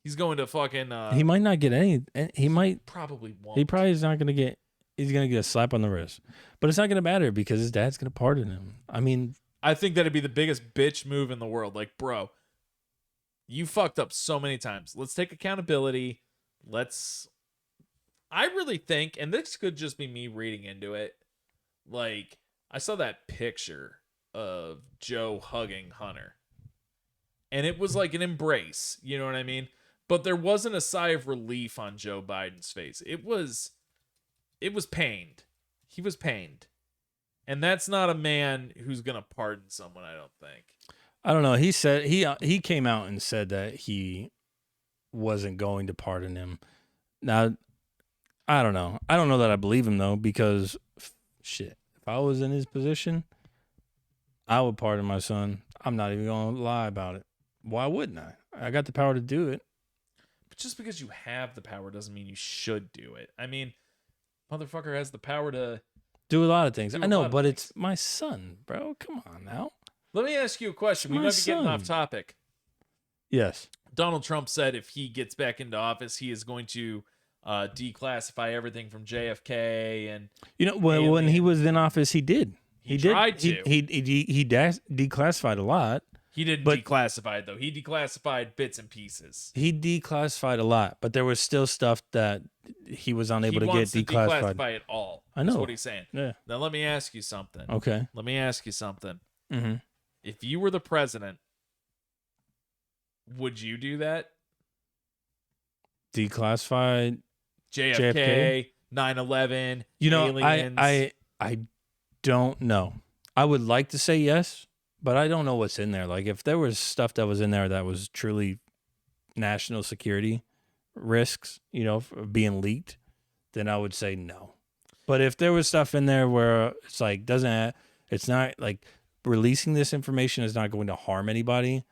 S1: He's going to fucking...
S2: he might not get any... He might...
S1: Probably won't.
S2: He probably is not going to get... He's going to get a slap on the wrist. But it's not going to matter because his dad's going to pardon him. I mean...
S1: I think that'd be the biggest bitch move in the world. Like, bro, you fucked up so many times. Let's take accountability. I really think, and this could just be me reading into it, like, I saw that picture of Joe hugging Hunter. And it was like an embrace. You know what I mean? But there wasn't a sigh of relief on Joe Biden's face. It was pained. He was pained. And that's not a man who's going to pardon someone, I don't think.
S2: I don't know. He said he came out and said that he wasn't going to pardon him. Now, I don't know. I don't know that I believe him though, because shit, if I was in his position, I would pardon my son. I'm not even going to lie about it. Why wouldn't I? I got the power to do it.
S1: But just because you have the power doesn't mean you should do it. I mean, motherfucker has the power to
S2: do a lot of things. I know, but it's my son, bro. Come on now.
S1: Let me ask you a question. We might be getting off topic.
S2: Yes.
S1: Donald Trump said if he gets back into office, he is going to declassify everything from JFK and
S2: when he was in office, he did. He
S1: tried
S2: to. He declassified a lot.
S1: He didn't declassify it, though. He declassified bits and pieces.
S2: He declassified a lot, but there was still stuff that he was unable to get declassified.
S1: He declassify it all.
S2: I know.
S1: That's what he's saying.
S2: Yeah.
S1: Now, let me ask you something.
S2: Okay.
S1: Let me ask you something.
S2: Mm-hmm.
S1: If you were the president, would you do that?
S2: Declassified
S1: JFK? 9/11,
S2: aliens. don't know. I would like to say yes, but I don't know what's in there. Like, if there was stuff that was in there that was truly national security risks, being leaked, then I would say no. But if there was stuff in there where it's like it's not like releasing this information is not going to harm anybody,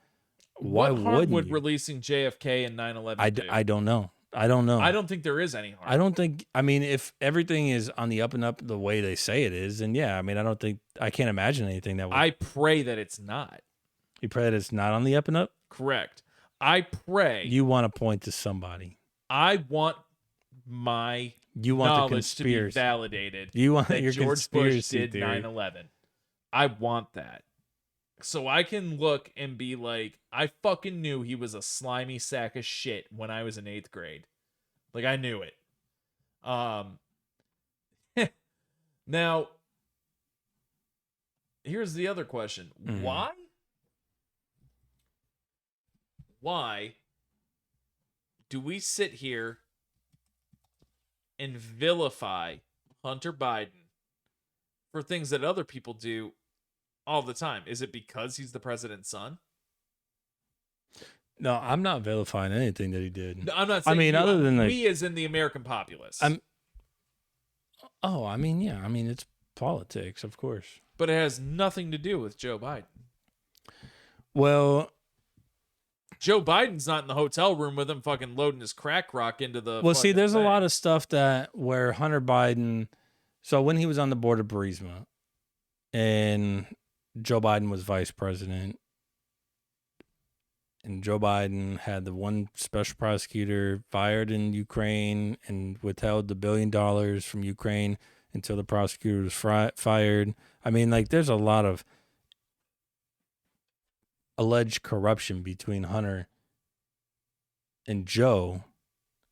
S2: why
S1: what harm
S2: wouldn't
S1: would
S2: you?
S1: releasing JFK and 9/11 do?
S2: I don't know. I don't know.
S1: I don't think there is any harm.
S2: I don't think. I mean, if everything is on the up and up the way they say it is, then yeah. I mean, I can't imagine anything that would.
S1: I pray that it's not.
S2: You pray that it's not on the up and up?
S1: Correct. I pray.
S2: You want to point to somebody.
S1: I want my knowledge to be validated.
S2: You want
S1: that
S2: your
S1: George Bush did
S2: theory.
S1: 9/11. I want that. So I can look and be like, I fucking knew he was a slimy sack of shit when I was in 8th grade. Like, I knew it. Now, here's the other question.
S2: Mm-hmm.
S1: Why do we sit here and vilify Hunter Biden for things that other people do all the time? Is it because he's the president's son?
S2: No, I'm not vilifying anything that he did.
S1: No, I'm not saying
S2: other than
S1: we as in the American populace.
S2: It's politics, of course.
S1: But it has nothing to do with Joe Biden.
S2: Well,
S1: Joe Biden's not in the hotel room with him fucking loading his crack rock into the
S2: there's
S1: thing.
S2: A lot of stuff where Hunter Biden, so when he was on the board of Burisma and Joe Biden was vice president, and Joe Biden had the one special prosecutor fired in Ukraine and withheld the $1 billion from Ukraine until the prosecutor was fired. I mean, like, there's a lot of alleged corruption between Hunter and Joe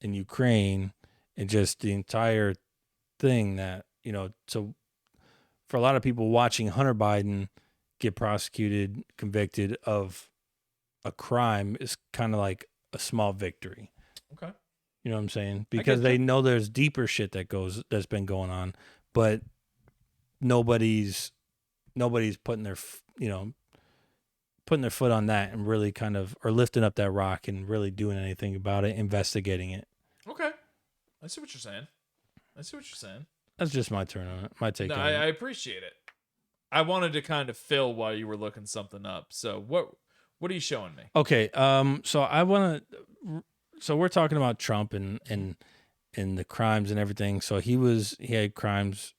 S2: in Ukraine, and just the entire thing that, so for a lot of people watching Hunter Biden get prosecuted, convicted of a crime is kind of like a small victory.
S1: Okay.
S2: You know what I'm saying? Because they know there's deeper shit that's been going on, but nobody's putting their foot on that and really kind of, or lifting up that rock and really doing anything about it, investigating it.
S1: Okay. I see what you're saying.
S2: That's just my turn on it. My take on it.
S1: I appreciate it. I wanted to kind of fill while you were looking something up. So what are you showing me?
S2: Okay. So we're talking about Trump and the crimes and everything. So he had crimes,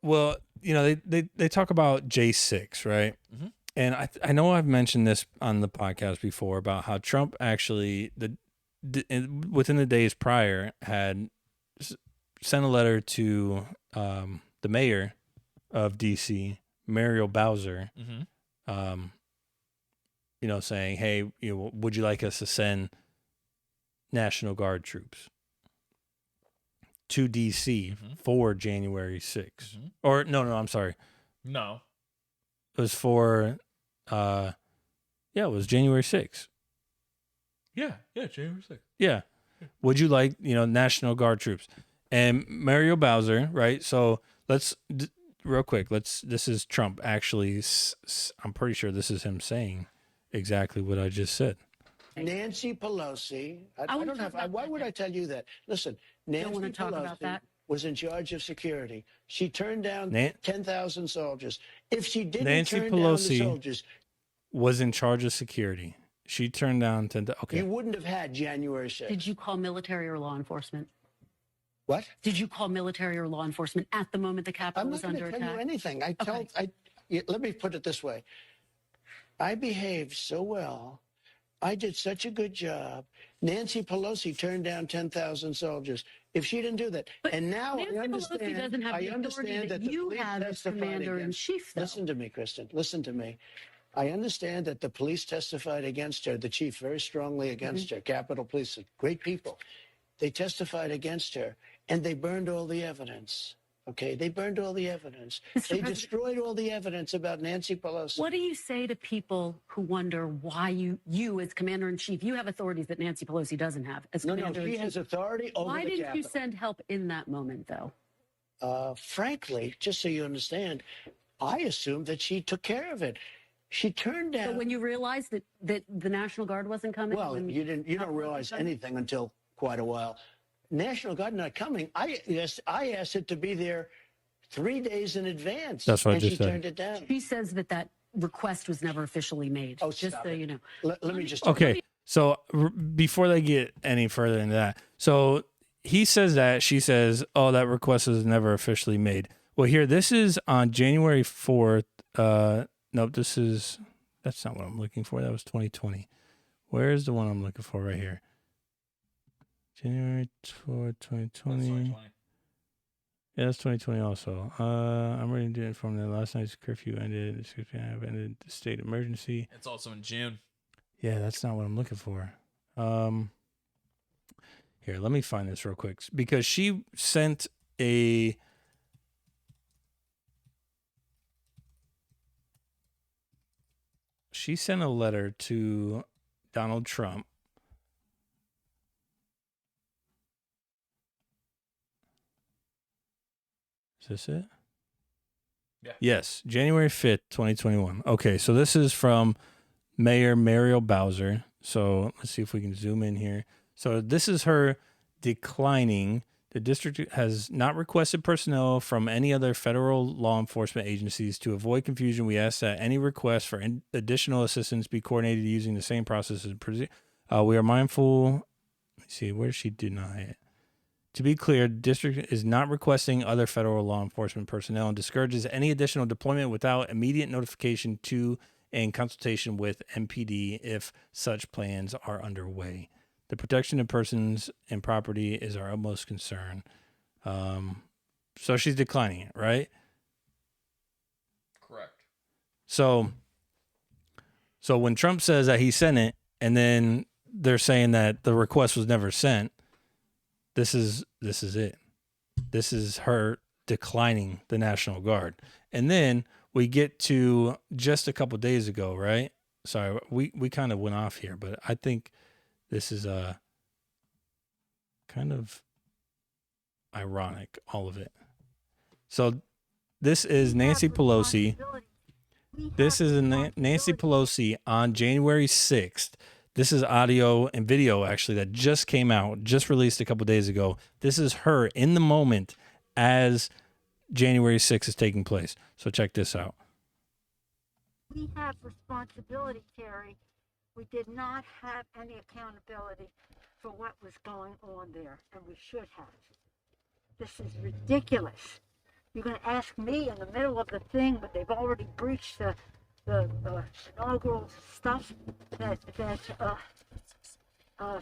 S2: well, they talk about J6, right?
S1: Mm-hmm.
S2: And I know I've mentioned this on the podcast before about how Trump actually within the days prior had sent a letter to the mayor of DC, Muriel Bowser,
S1: mm-hmm.
S2: Saying, hey, would you like us to send National Guard troops to DC
S1: mm-hmm.
S2: for January 6th?
S1: Mm-hmm.
S2: Or no, I'm sorry.
S1: No.
S2: It was for, it was January 6th.
S1: Yeah, January 6th.
S2: Yeah. Would you like, National Guard troops? And Muriel Bowser, right? So let's, real quick, this is Trump actually, I'm pretty sure this is him saying exactly what I just said.
S3: Nancy Pelosi, why would I tell you that? Listen, Nancy Pelosi was in charge of security. She turned down 10,000 soldiers. If she didn't turn down the soldiers,
S2: was in charge of security. She turned down 10,000. Okay.
S3: You wouldn't have had January 6th.
S4: Did you call military or law enforcement?
S3: What?
S4: Did you call military or law enforcement at the moment the Capitol was under attack?
S3: I'm not going to tell you anything. Let me put it this way. I behaved so well. I did such a good job. Nancy Pelosi turned down 10,000 soldiers. If she didn't do that,
S4: but
S3: and now
S4: Nancy
S3: I understand.
S4: Pelosi doesn't have the authority that you have as commander-in-chief.
S3: Listen to me, Kristen. Listen to me. I understand that the police testified against her, the chief very strongly against her. Capitol Police, great people. They testified against her, and they burned all the evidence. Okay, they burned all the evidence. They destroyed all the evidence about Nancy Pelosi.
S4: What do you say to people who wonder why you as commander-in-chief, you have authorities that Nancy Pelosi doesn't have as commander-in-chief?
S3: No, she has authority over the
S4: Why didn't
S3: Capitol.
S4: you send help in that moment, though?
S3: Frankly, just so you understand, I assumed that she took care of it. She turned down.
S4: So when you realized that the National Guard wasn't coming?
S3: Well, you don't realize anything until quite a while. National Guard not coming. I asked it to be there 3 days in advance.
S2: That's what I
S3: and
S2: just
S3: she
S2: said.
S3: turned it down.
S4: She says that request was never officially made.
S3: Oh,
S4: just so you know.
S3: Let me just.
S2: Okay, so before they get any further into that, so he says that, she says, oh, that request was never officially made. Well, here, this is on January 4th. Nope, that's not what I'm looking for. That was 2020. Where's the one I'm looking for right here? January 4th, 2020.
S1: That's 2020.
S2: Yeah, that's 2020 also. I'm ready to inform that last night's curfew ended. I've ended the state of emergency.
S1: It's also in June.
S2: Yeah, that's not what I'm looking for. Here, let me find this real quick, because she sent a letter to Donald Trump. Is this it?
S1: Yeah.
S2: Yes, January 5th, 2021. Okay, so this is from Mayor Muriel Bowser. So let's see if we can zoom in here. So this is her declining. The district has not requested personnel from any other federal law enforcement agencies. To avoid confusion, we ask that any request for additional assistance be coordinated using the same process as we are mindful. Let me see, where does she deny it? To be clear, the district is not requesting other federal law enforcement personnel and discourages any additional deployment without immediate notification to and consultation with MPD if such plans are underway. The protection of persons and property is our utmost concern. So she's declining it, right?
S1: Correct.
S2: So when Trump says that he sent it, and then they're saying that the request was never sent, this is it. This is her declining the National Guard. And then we get to just a couple days ago, right? Sorry, we kind of went off here, but I think this is kind of ironic, all of it. So this is Nancy Pelosi. This is Nancy Pelosi on January 6th. This is audio and video, actually, that just came out, just released a couple days ago. This is her in the moment as January 6th is taking place. So check this out.
S5: We have responsibility, Terry. We did not have any accountability for what was going on there, and we should have. This is ridiculous. You're going to ask me in the middle of the thing, but they've already breached the inaugural stuff that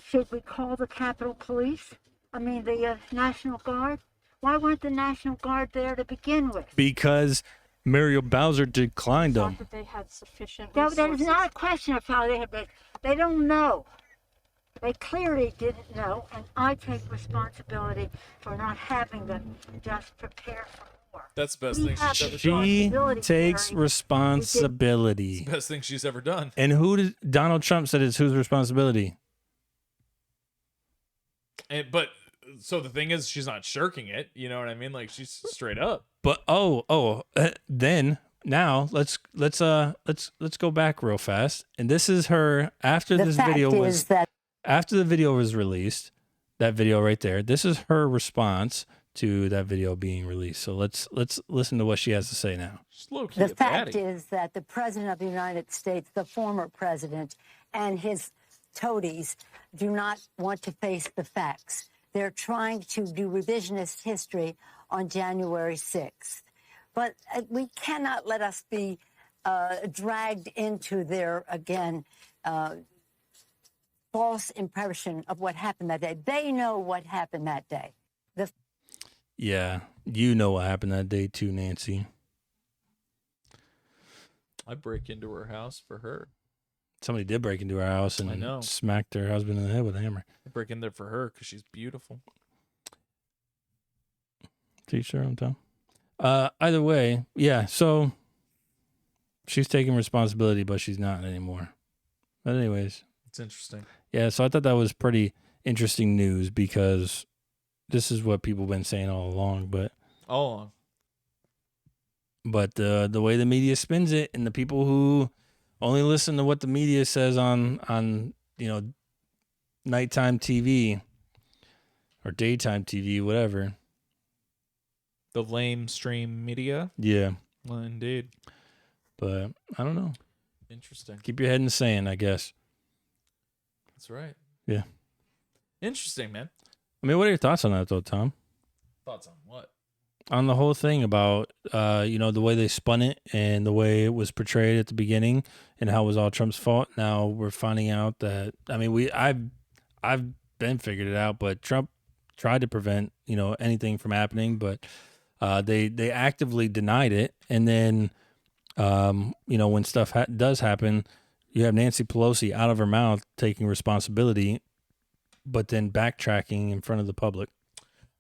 S5: should we call the Capitol Police? I mean, the National Guard? Why weren't the National Guard there to begin with?
S2: Because Muriel Bowser declined them.
S5: That they had sufficient resources. That is not a question of how they had. They don't know. They clearly didn't know, and I take responsibility for not having them just prepare for war.
S1: That's the best thing she's ever done.
S2: She takes responsibility.
S1: It's the best thing she's ever done.
S2: And who did Donald Trump said it's whose responsibility?
S1: But so the thing is, she's not shirking it. You know what I mean? Like, she's straight up.
S2: But then now let's go back real fast. And this is her after this video was after the video was released. That video right there. This is her response to that video being released. So let's listen to what she has to say now.
S6: The fact is that the president of the United States, the former president, and his toadies do not want to face the facts. They're trying to do revisionist history on January 6th. But we cannot let us be dragged into their, again, false impression of what happened that day. They know what happened that day.
S2: Yeah, you know what happened that day too, Nancy.
S1: I'd break into her house for her.
S2: Somebody did break into her house and smacked her husband in the head with a hammer.
S1: I'd break in there for her because she's beautiful.
S2: Teach her own, Tom. Either way, yeah. So she's taking responsibility, but she's not anymore. But anyways,
S1: It's interesting.
S2: yeah. So I thought that was pretty interesting news because this is what people have been saying all along.
S1: All along.
S2: But the way the media spins it, and the people who only listen to what the media says on nighttime TV or daytime TV, whatever.
S1: The lame stream media.
S2: Yeah.
S1: Well, indeed.
S2: But I don't know.
S1: Interesting.
S2: Keep your head in the sand, I guess.
S1: That's right.
S2: Yeah.
S1: Interesting, man.
S2: I mean, what are your thoughts on that, though, Tom?
S1: Thoughts on what?
S2: On the whole thing about, the way they spun it and the way it was portrayed at the beginning and how it was all Trump's fault. Now we're finding out that, I mean, I've been figured it out, but Trump tried to prevent, anything from happening, but they actively denied it. And then, when stuff does happen, you have Nancy Pelosi out of her mouth taking responsibility, but then backtracking in front of the public.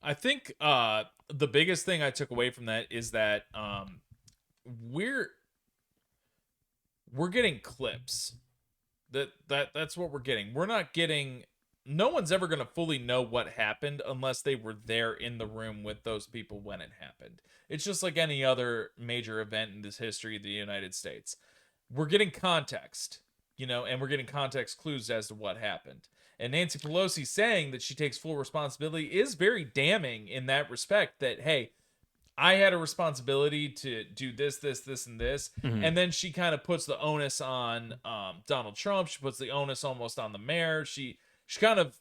S1: I think the biggest thing I took away from that is that we're getting clips. That's what we're getting. We're not getting. No one's ever going to fully know what happened unless they were there in the room with those people when it happened. It's just like any other major event in this history of the United States. We're getting context, and we're getting context clues as to what happened. And Nancy Pelosi saying that she takes full responsibility is very damning in that respect that, hey, I had a responsibility to do this, and this.
S2: Mm-hmm.
S1: And then she kind of puts the onus on Donald Trump. She puts the onus almost on the mayor. She kind of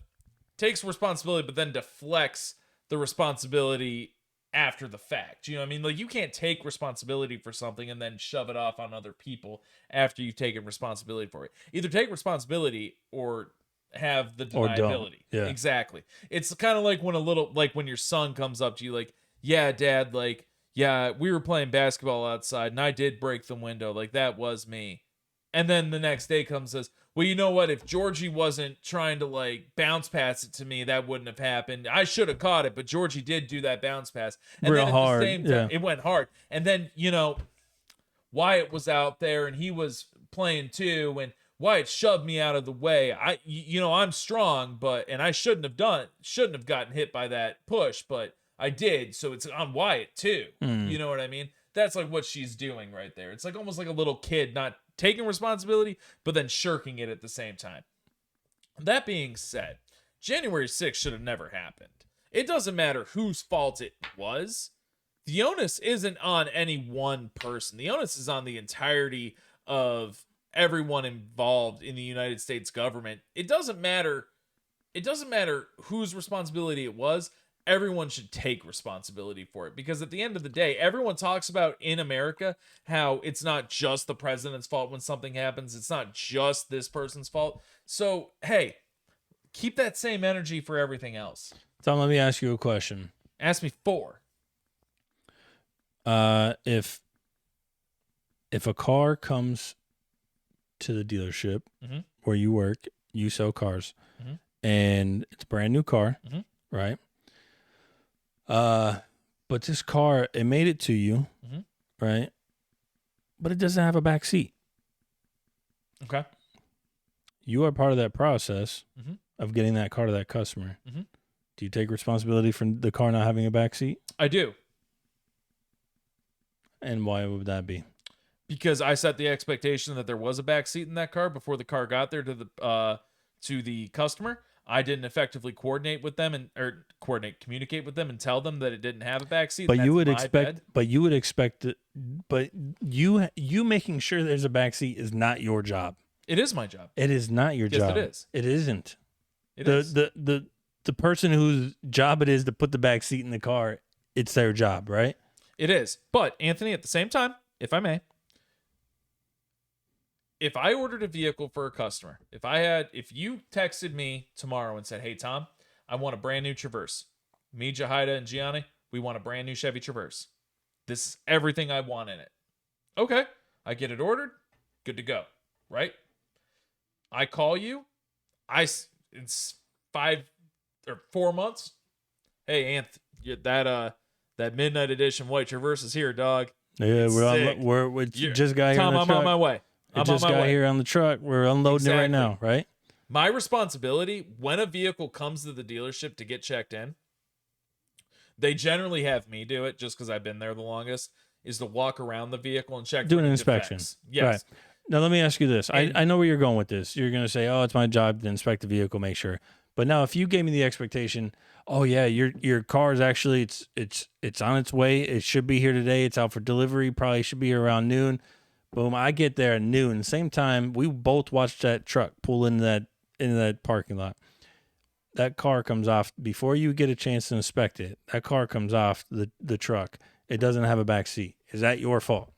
S1: takes responsibility, but then deflects the responsibility after the fact. You know what I mean? Like, you can't take responsibility for something and then shove it off on other people after you've taken responsibility for it. Either take responsibility or have the deniability.
S2: Yeah.
S1: Exactly. It's kind of like when your son comes up to you like, yeah, Dad, like, yeah, we were playing basketball outside and I did break the window. Like, that was me. And then the next day comes and says, well, you know what? If Georgie wasn't trying to like bounce pass it to me, that wouldn't have happened. I should have caught it, but Georgie did do that bounce pass. And
S2: real
S1: then at
S2: hard.
S1: the same time, it went hard. And then, Wyatt was out there and he was playing too, and Wyatt shoved me out of the way. I'm strong, and I shouldn't have gotten hit by that push, but I did. So it's on Wyatt too. You know what I mean? That's like what she's doing right there. It's like almost like a little kid not taking responsibility, but then shirking it at the same time. That being said, January 6th should have never happened. It doesn't matter whose fault it was. The onus isn't on any one person. The onus is on the entirety of everyone involved in the United States government. It doesn't matter whose responsibility it was. Everyone should take responsibility for it, because at the end of the day, everyone talks about in America how it's not just the president's fault when something happens. It's not just this person's fault. So, hey, keep that same energy for everything else.
S2: Tom, let me ask you a question.
S1: Ask me 4.
S2: If a car comes to the dealership where you work, you sell cars, and it's a brand new car, right? But this car, it made it to you, right? But it doesn't have a back seat.
S1: Okay.
S2: You are part of that process of getting that car to that customer. Do you take responsibility for the car not having a back seat?
S1: I do.
S2: And why would that be?
S1: Because I set the expectation that there was a back seat in that car before the car got there to the customer. I didn't effectively communicate with them and tell them that it didn't have a back seat.
S2: But you would expect, but you making sure there's a back seat is not your job.
S1: It is my job.
S2: It is not your job.
S1: Yes, it is.
S2: It isn't.
S1: It is.
S2: The person whose job it is to put the back seat in the car, it's their job, right?
S1: It is. But Anthony, at the same time, if I may, if I ordered a vehicle for a customer, if you texted me tomorrow and said, hey, Tom, I want a brand new Traverse. Me, Jahida, and Gianni, we want a brand new Chevy Traverse. This is everything I want in it. Okay. I get it ordered. Good to go. Right? I call you. It's 5 or 4 months. Hey, Anth, That midnight edition white Traverse is here, dog.
S2: Yeah, we just got here
S1: Tom,
S2: on the
S1: I'm
S2: truck.
S1: on my way.
S2: It just got here on the truck. We're unloading it right now, right?
S1: My responsibility when a vehicle comes to the dealership to get checked in, they generally have me do it just because I've been there the longest, is to walk around the vehicle and check.
S2: Do an inspection.
S1: Defects. Yes.
S2: Right. Now, let me ask you this. I know where you're going with this. You're going to say, oh, it's my job to inspect the vehicle, make sure. But now if you gave me the expectation, oh, yeah, your car is actually, it's on its way. It should be here today. It's out for delivery. Probably should be here around noon. Boom, I get there at noon. Same time, we both watched that truck pull into that parking lot. That car comes off before you get a chance to inspect it. That car comes off the truck. It doesn't have a back seat. Is that your fault?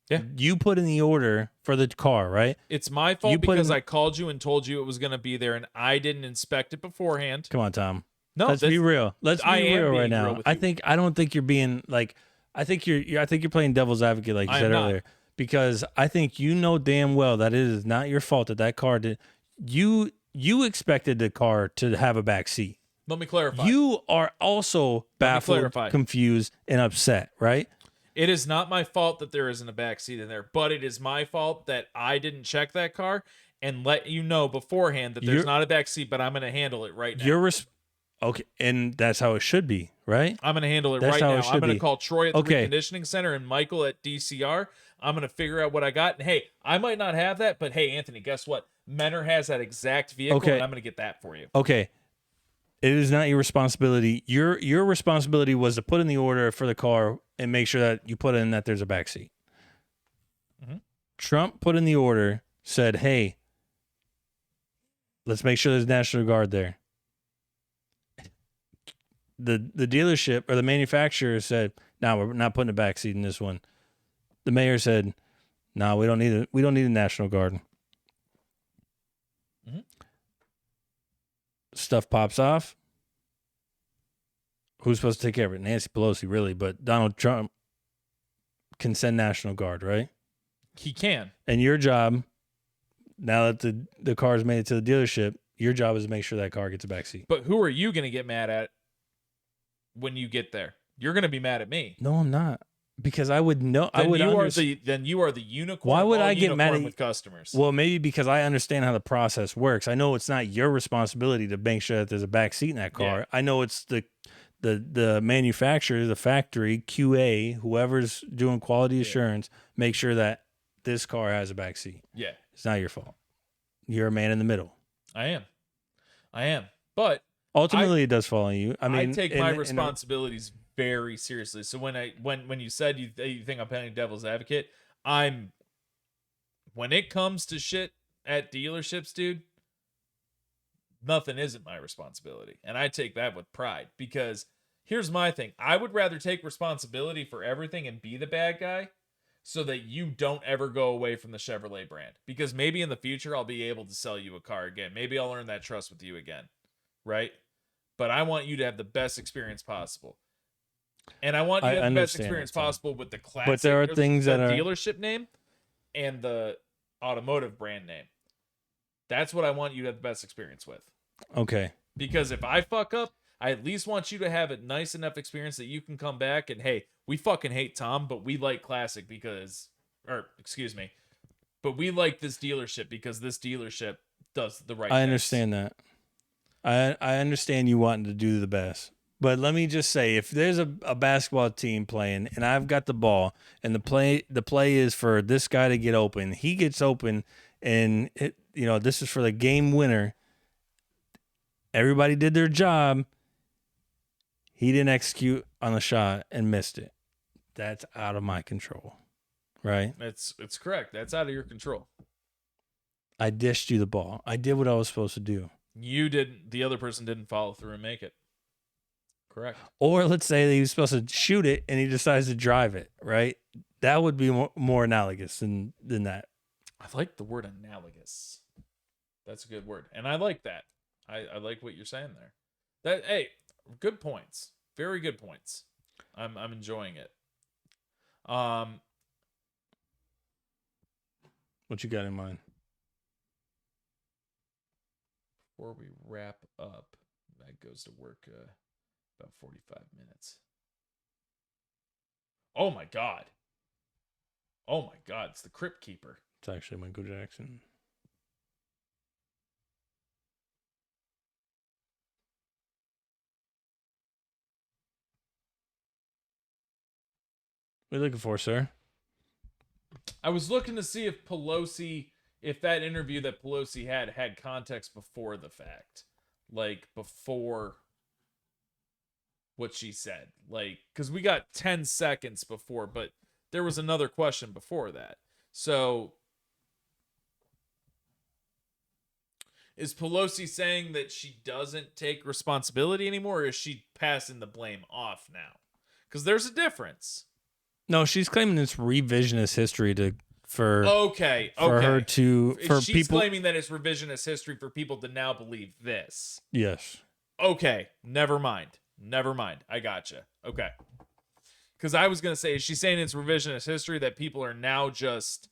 S1: Yeah.
S2: You put in the order for the car, right?
S1: It's my fault because I called you and told you it was going to be there and I didn't inspect it beforehand.
S2: Come on, Tom.
S1: No,
S2: let's be real. Let's be real right now. I don't think you're being like, I think you're playing devil's advocate like you said earlier. Because I think you know damn well that it is not your fault that car did. You expected the car to have a back seat.
S1: Let me clarify.
S2: You are also baffled, confused, and upset, right?
S1: It is not my fault that there isn't a back seat in there, but it is my fault that I didn't check that car and let you know beforehand that there's not a back seat, but I'm going to handle it right now.
S2: Okay, and that's how it should be, right?
S1: I'm going to handle it right now. I'm going to call Troy at the reconditioning center and Michael at DCR. I'm going to figure out what I got. And hey, I might not have that, but hey, Anthony, guess what? Menor has that exact vehicle, and I'm going to get that for you.
S2: Okay. It is not your responsibility. Your responsibility was to put in the order for the car and make sure that you put in that there's a back seat.
S1: Mm-hmm.
S2: Trump put in the order, said, hey, let's make sure there's National Guard there. The dealership or the manufacturer said, no, we're not putting a back seat in this one. The mayor said, no, we don't need a National Guard.
S1: Mm-hmm.
S2: Stuff pops off. Who's supposed to take care of it? Nancy Pelosi, really, but Donald Trump can send National Guard, right?
S1: He can.
S2: And your job, now that the car's made it to the dealership, your job is to make sure that car gets a back seat.
S1: But who are you going to get mad at when you get there? You're going to be mad at me.
S2: No, I'm not. Because I would know.
S1: Then you are the unicorn.
S2: Why would I get mad at
S1: with customers?
S2: Well, maybe because I understand how the process works. I know it's not your responsibility to make sure that there's a back seat in that car. Yeah. I know it's the manufacturer, the factory, QA, whoever's doing quality assurance, make sure that this car has a back seat.
S1: Yeah,
S2: it's not your fault. You're a man in the middle.
S1: I am. But
S2: ultimately, it does fall on you. I mean,
S1: I take my responsibilities very seriously. So when you said you think I'm playing devil's advocate, when it comes to shit at dealerships, dude, nothing isn't my responsibility. And I take that with pride because here's my thing. I would rather take responsibility for everything and be the bad guy so that you don't ever go away from the Chevrolet brand. Because maybe in the future I'll be able to sell you a car again. Maybe I'll earn that trust with you again. Right? But I want you to have the best experience possible. And I want you to have the best experience possible with the classic,
S2: but there are things that are
S1: dealership name and the automotive brand name. That's what I want you to have the best experience with.
S2: Okay.
S1: Because if I fuck up, I at least want you to have a nice enough experience that you can come back and, hey, we fucking hate Tom, but we like classic but we like this dealership because this dealership does the right thing.
S2: I understand that. I understand you wanting to do the best. But let me just say, if there's a basketball team playing and I've got the ball and the play is for this guy to get open, he gets open and this is for the game winner. Everybody did their job. He didn't execute on the shot and missed it. That's out of my control. Right?
S1: It's correct. That's out of your control.
S2: I dished you the ball. I did what I was supposed to do.
S1: You didn't. The other person didn't follow through and make it. Correct.
S2: Or let's say that he was supposed to shoot it and he decides to drive it, right? That would be more analogous than that.
S1: I like the word analogous. That's a good word. And I like that. I like what you're saying there. Hey, good points. Very good points. I'm enjoying it.
S2: What you got in mind?
S1: Before we wrap up, that goes to work about 45 minutes. Oh my God. Oh my God. It's the Crypt Keeper.
S2: It's actually Michael Jackson. What are you looking for, sir?
S1: I was looking to see if that interview that Pelosi had context before the fact. Like, before what she said. Like, because we got 10 seconds before, but there was another question before that. So, is Pelosi saying that she doesn't take responsibility anymore, or is she passing the blame off now? Because there's a difference.
S2: No, she's claiming it's revisionist history for
S1: She's
S2: people.
S1: claiming that it's revisionist history for people to now believe this.
S2: Yes.
S1: Okay, never mind. I gotcha. Okay. Because I was going to say, is she saying it's revisionist history that people are now just...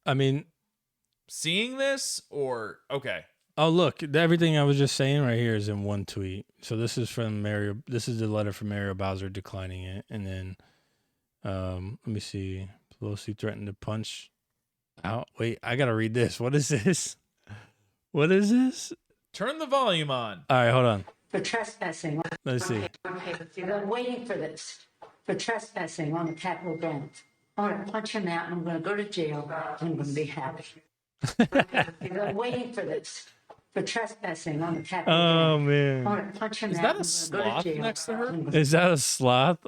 S2: I mean...
S1: seeing this? Or... okay.
S2: Oh, look. Everything I was just saying right here is in one tweet. So this is from Mario... This is the letter from Mario Bowser declining it. And then... let me see. Pelosi threatened to punch out. Wait, I gotta read this. What is this? What is this?
S1: Turn the volume on.
S2: All right, hold on.
S6: For trespassing.
S2: Let's see.
S6: I'm waiting for this. For trespassing on the Capitol grounds. I'm going to punch him out and I'm going to go to jail. I'm going to be happy. I'm waiting for this. For trespassing on the Capitol
S2: Oh,
S6: grounds.
S2: man.
S6: I'm going to punch him
S1: Is
S6: out.
S1: that a sloth next to her?
S2: Is that a sloth?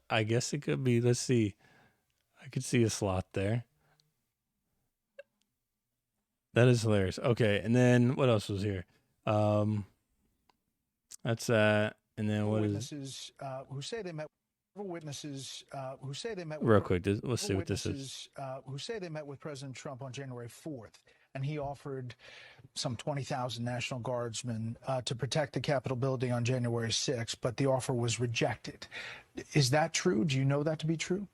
S2: I guess it could be. Let's see. I could see a sloth there. That is hilarious. Okay, and then what else was here? That's that. And then what
S7: witnesses who say they met witnesses who say they met
S2: real quick, let's see what this is.
S7: Who say they met with President Trump on January 4th, and he offered some 20,000 National Guardsmen to protect the Capitol building on January 6th, but the offer was rejected. Is that true? Do you know that to be true?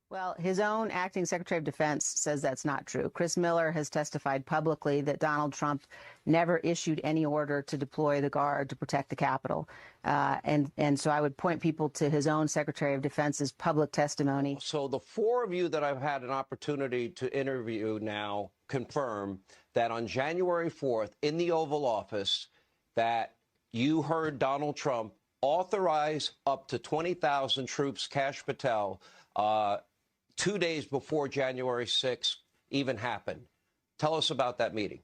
S8: Well, his own acting Secretary of Defense says that's not true. Chris Miller has testified publicly that Donald Trump never issued any order to deploy the Guard to protect the Capitol. And so I would point people to his own Secretary of Defense's public testimony.
S9: So the four of you that I've had an opportunity to interview now confirm that on January 4th in the Oval Office that you heard Donald Trump authorize up to 20,000 troops, Kash Patel, 2 days before January 6th even happened. Tell us about that meeting.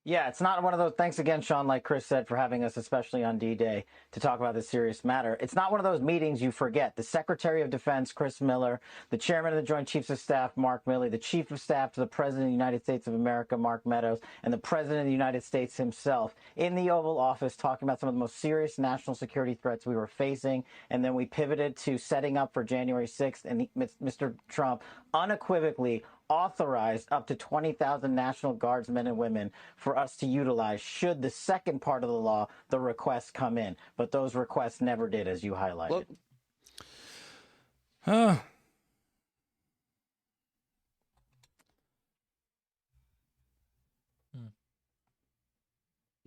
S10: Yeah, it's not one of those. Thanks again, Sean, like Chris said, for having us, especially on D-Day, to talk about this serious matter. It's not one of those meetings you forget. The Secretary of Defense, Chris Miller, the Chairman of the Joint Chiefs of Staff, Mark Milley, the Chief of Staff to the President of the United States of America, Mark Meadows, and the President of the United States himself in the Oval Office talking about some of the most serious national security threats we were facing. And then we pivoted to setting up for January 6th, and Mr. Trump unequivocally authorized up to 20,000 National Guardsmen and women for us to utilize should the second part of the law, the requests, come in. But those requests never did, as you highlighted.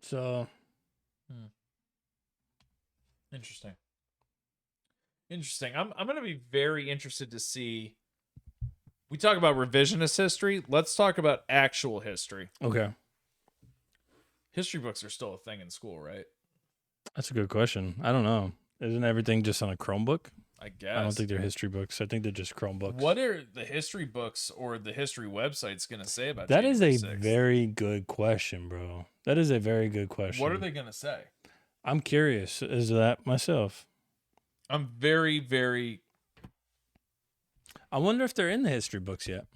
S2: So.
S1: Interesting. I'm going to be very interested to see. We talk about revisionist history. Let's talk about actual history.
S2: Okay.
S1: History books are still a thing in school, right?
S2: That's a good question. I don't know. Isn't everything just on a Chromebook?
S1: I guess.
S2: I don't think they're history books. I think they're just Chromebooks.
S1: What are the history books or the history websites going to say about
S2: that?
S1: January
S2: Is a
S1: 6th?
S2: very good question, bro. That is a very good question.
S1: What are they going to say?
S2: I'm curious as to that myself.
S1: I'm very, very...
S2: I wonder if they're in the history books yet.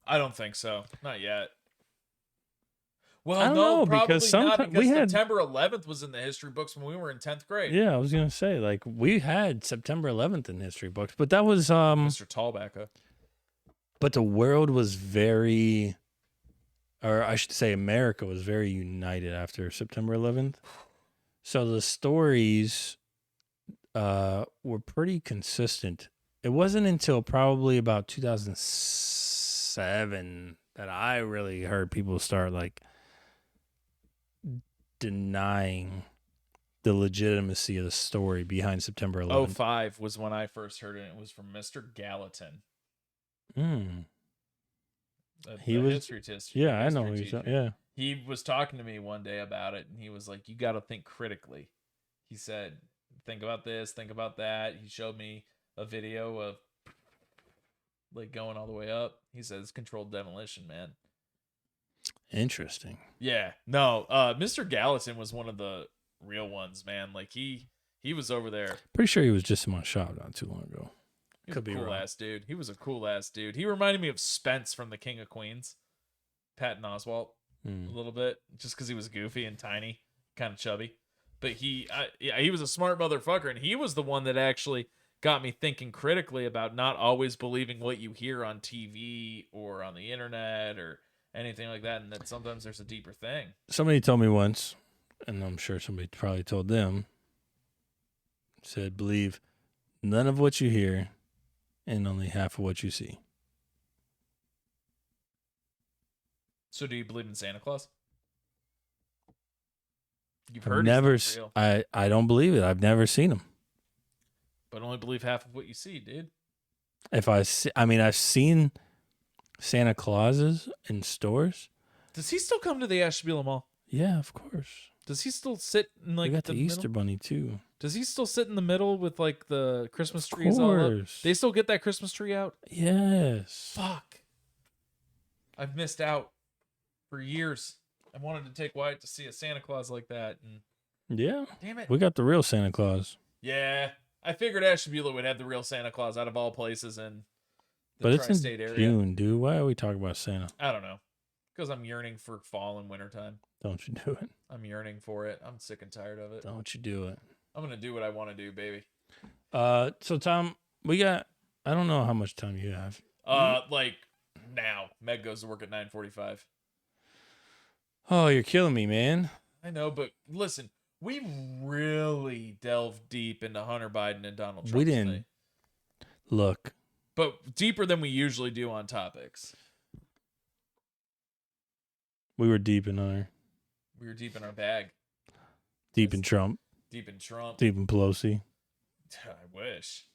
S1: I don't think so. Not yet. Well,
S2: I don't know, because
S1: not, because
S2: we had
S1: September 11th was in the history books when we were in 10th grade.
S2: Yeah, I was gonna say, like, we had September 11th in history books, but that was
S1: Mr. Tallbacker.
S2: But the world was very, or I should say, America was very united after September 11th. So the stories were pretty consistent. It wasn't until probably about 2007 that I really heard people start like denying the legitimacy of the story behind September 11th.
S1: 05 was when I first heard it. It was from Mr. Gallatin.
S2: He was
S1: history teacher.
S2: Yeah, I know.
S1: He was talking to me one day about it, and he was like, "You got to think critically." He said, "Think about this, think about that." He showed me a video of like going all the way up. He says, "Controlled demolition, man."
S2: Interesting.
S1: Yeah. No, Mr. Gallatin was one of the real ones, man. Like he was over there.
S2: Pretty sure he was just in my shop not too long ago.
S1: Could be a cool ass dude. He was a cool ass dude. He reminded me of Spence from The King of Queens, Patton Oswalt, a little bit, just because he was goofy and tiny, kind of chubby. But he was a smart motherfucker, and he was the one that actually got me thinking critically about not always believing what you hear on TV or on the internet or anything like that, and that sometimes there's a deeper thing.
S2: Somebody told me once, and I'm sure somebody probably told them, said, believe none of what you hear and only half of what you see.
S1: So do you believe in Santa Claus? You've
S2: I've
S1: heard
S2: never.
S1: he's not real.
S2: I don't believe it. I've never seen him.
S1: But only believe half of what you see, dude.
S2: I've seen Santa Clauses in stores.
S1: Does he still come to the Ashtabula Mall?
S2: Yeah, of course.
S1: Does he still sit in like
S2: we got the Easter
S1: middle?
S2: Bunny too.
S1: Does he still sit in the middle with like the Christmas trees all up? They still get that Christmas tree out?
S2: Yes.
S1: Fuck. I've missed out for years. I wanted to take Wyatt to see a Santa Claus like that, and
S2: yeah,
S1: damn it,
S2: we got the real Santa Claus.
S1: Yeah, I figured Ashtabula would have the real Santa Claus out of all places in the
S2: but it's
S1: tri-state
S2: in
S1: area.
S2: June, dude. Why are we talking about Santa?
S1: I don't know, because I'm yearning for fall and wintertime.
S2: Don't you do it?
S1: I'm yearning for it. I'm sick and tired of it.
S2: Don't you do it?
S1: I'm gonna do what I want to do, baby.
S2: So Tom, we got. I don't know how much time you have.
S1: Like now, Meg goes to work at 9:45.
S2: Oh, you're killing me, man.
S1: I know, but listen, we really delved deep into Hunter Biden and Donald Trump.
S2: We didn't
S1: today.
S2: Look,
S1: but deeper than we usually do on topics.
S2: We were deep in our.
S1: We were deep in our bag.
S2: Deep in Trump.
S1: Deep in Trump.
S2: Deep in Pelosi.
S1: I wish.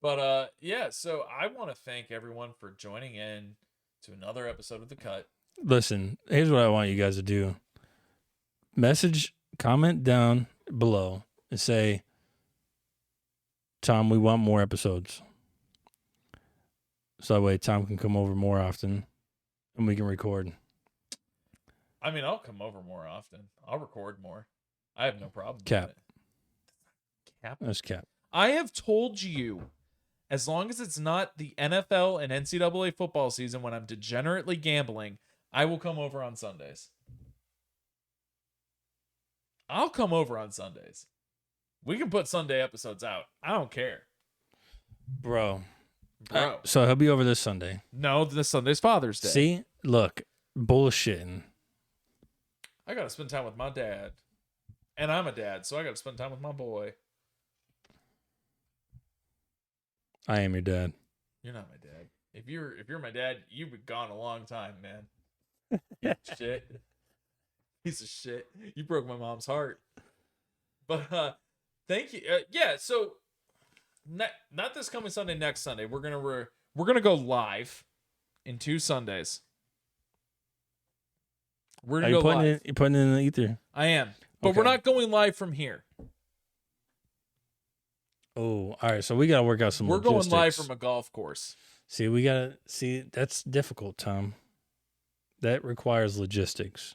S1: But yeah, so I want to thank everyone for joining in to another episode of The Cut.
S2: Listen, here's what I want you guys to do. Comment down below and say, Tom, we want more episodes. So that way Tom can come over more often and we can record.
S1: I mean, I'll come over more often. I'll record more. I have no problem
S2: Cap.
S1: with it. Cap?
S2: That's cap.
S1: I have told you, as long as it's not the NFL and NCAA football season when I'm degenerately gambling, I will come over on Sundays. I'll come over on Sundays. We can put Sunday episodes out. I don't care.
S2: Bro. So he'll be over this Sunday.
S1: No, this Sunday's Father's Day.
S2: See? Look. Bullshitting.
S1: I got to spend time with my dad. And I'm a dad, so I got to spend time with my boy.
S2: I am your dad.
S1: You're not my dad. If you're my dad, you've been gone a long time, man. Shit. Piece of shit. You broke my mom's heart. But thank you. Yeah, so not this coming Sunday, next Sunday. We're gonna go live in 2 Sundays. We're gonna go live.
S2: You're putting it in the ether.
S1: I am. But
S2: Okay.
S1: we're not going live from here.
S2: Oh, all right. So we got to work out some logistics.
S1: Going live from a golf course.
S2: See, that's difficult, Tom. That requires logistics.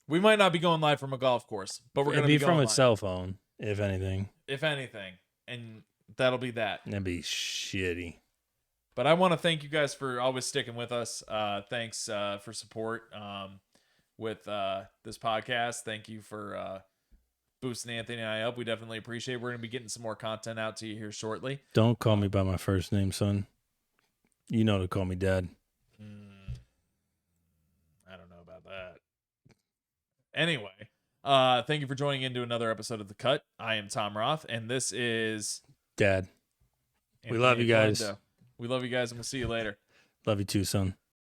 S1: We might not be going live from a golf course, but we're going to be
S2: from
S1: going
S2: a
S1: live.
S2: cell phone, if anything.
S1: If anything. And that'll be that.
S2: That'd be shitty.
S1: But I want to thank you guys for always sticking with us. Thanks for support with this podcast. Thank you for boosting Anthony and I up. We definitely appreciate it. We're going to be getting some more content out to you here shortly.
S2: Don't call me by my first name, son. You know to call me Dad.
S1: I don't know about that. Anyway, thank you for joining into another episode of The Cut. I am Tom Roth, and this is
S2: Dad.
S1: Anthony
S2: We love you guys.
S1: Glendo. We love you guys, and we'll see you later.
S2: Love you too, son.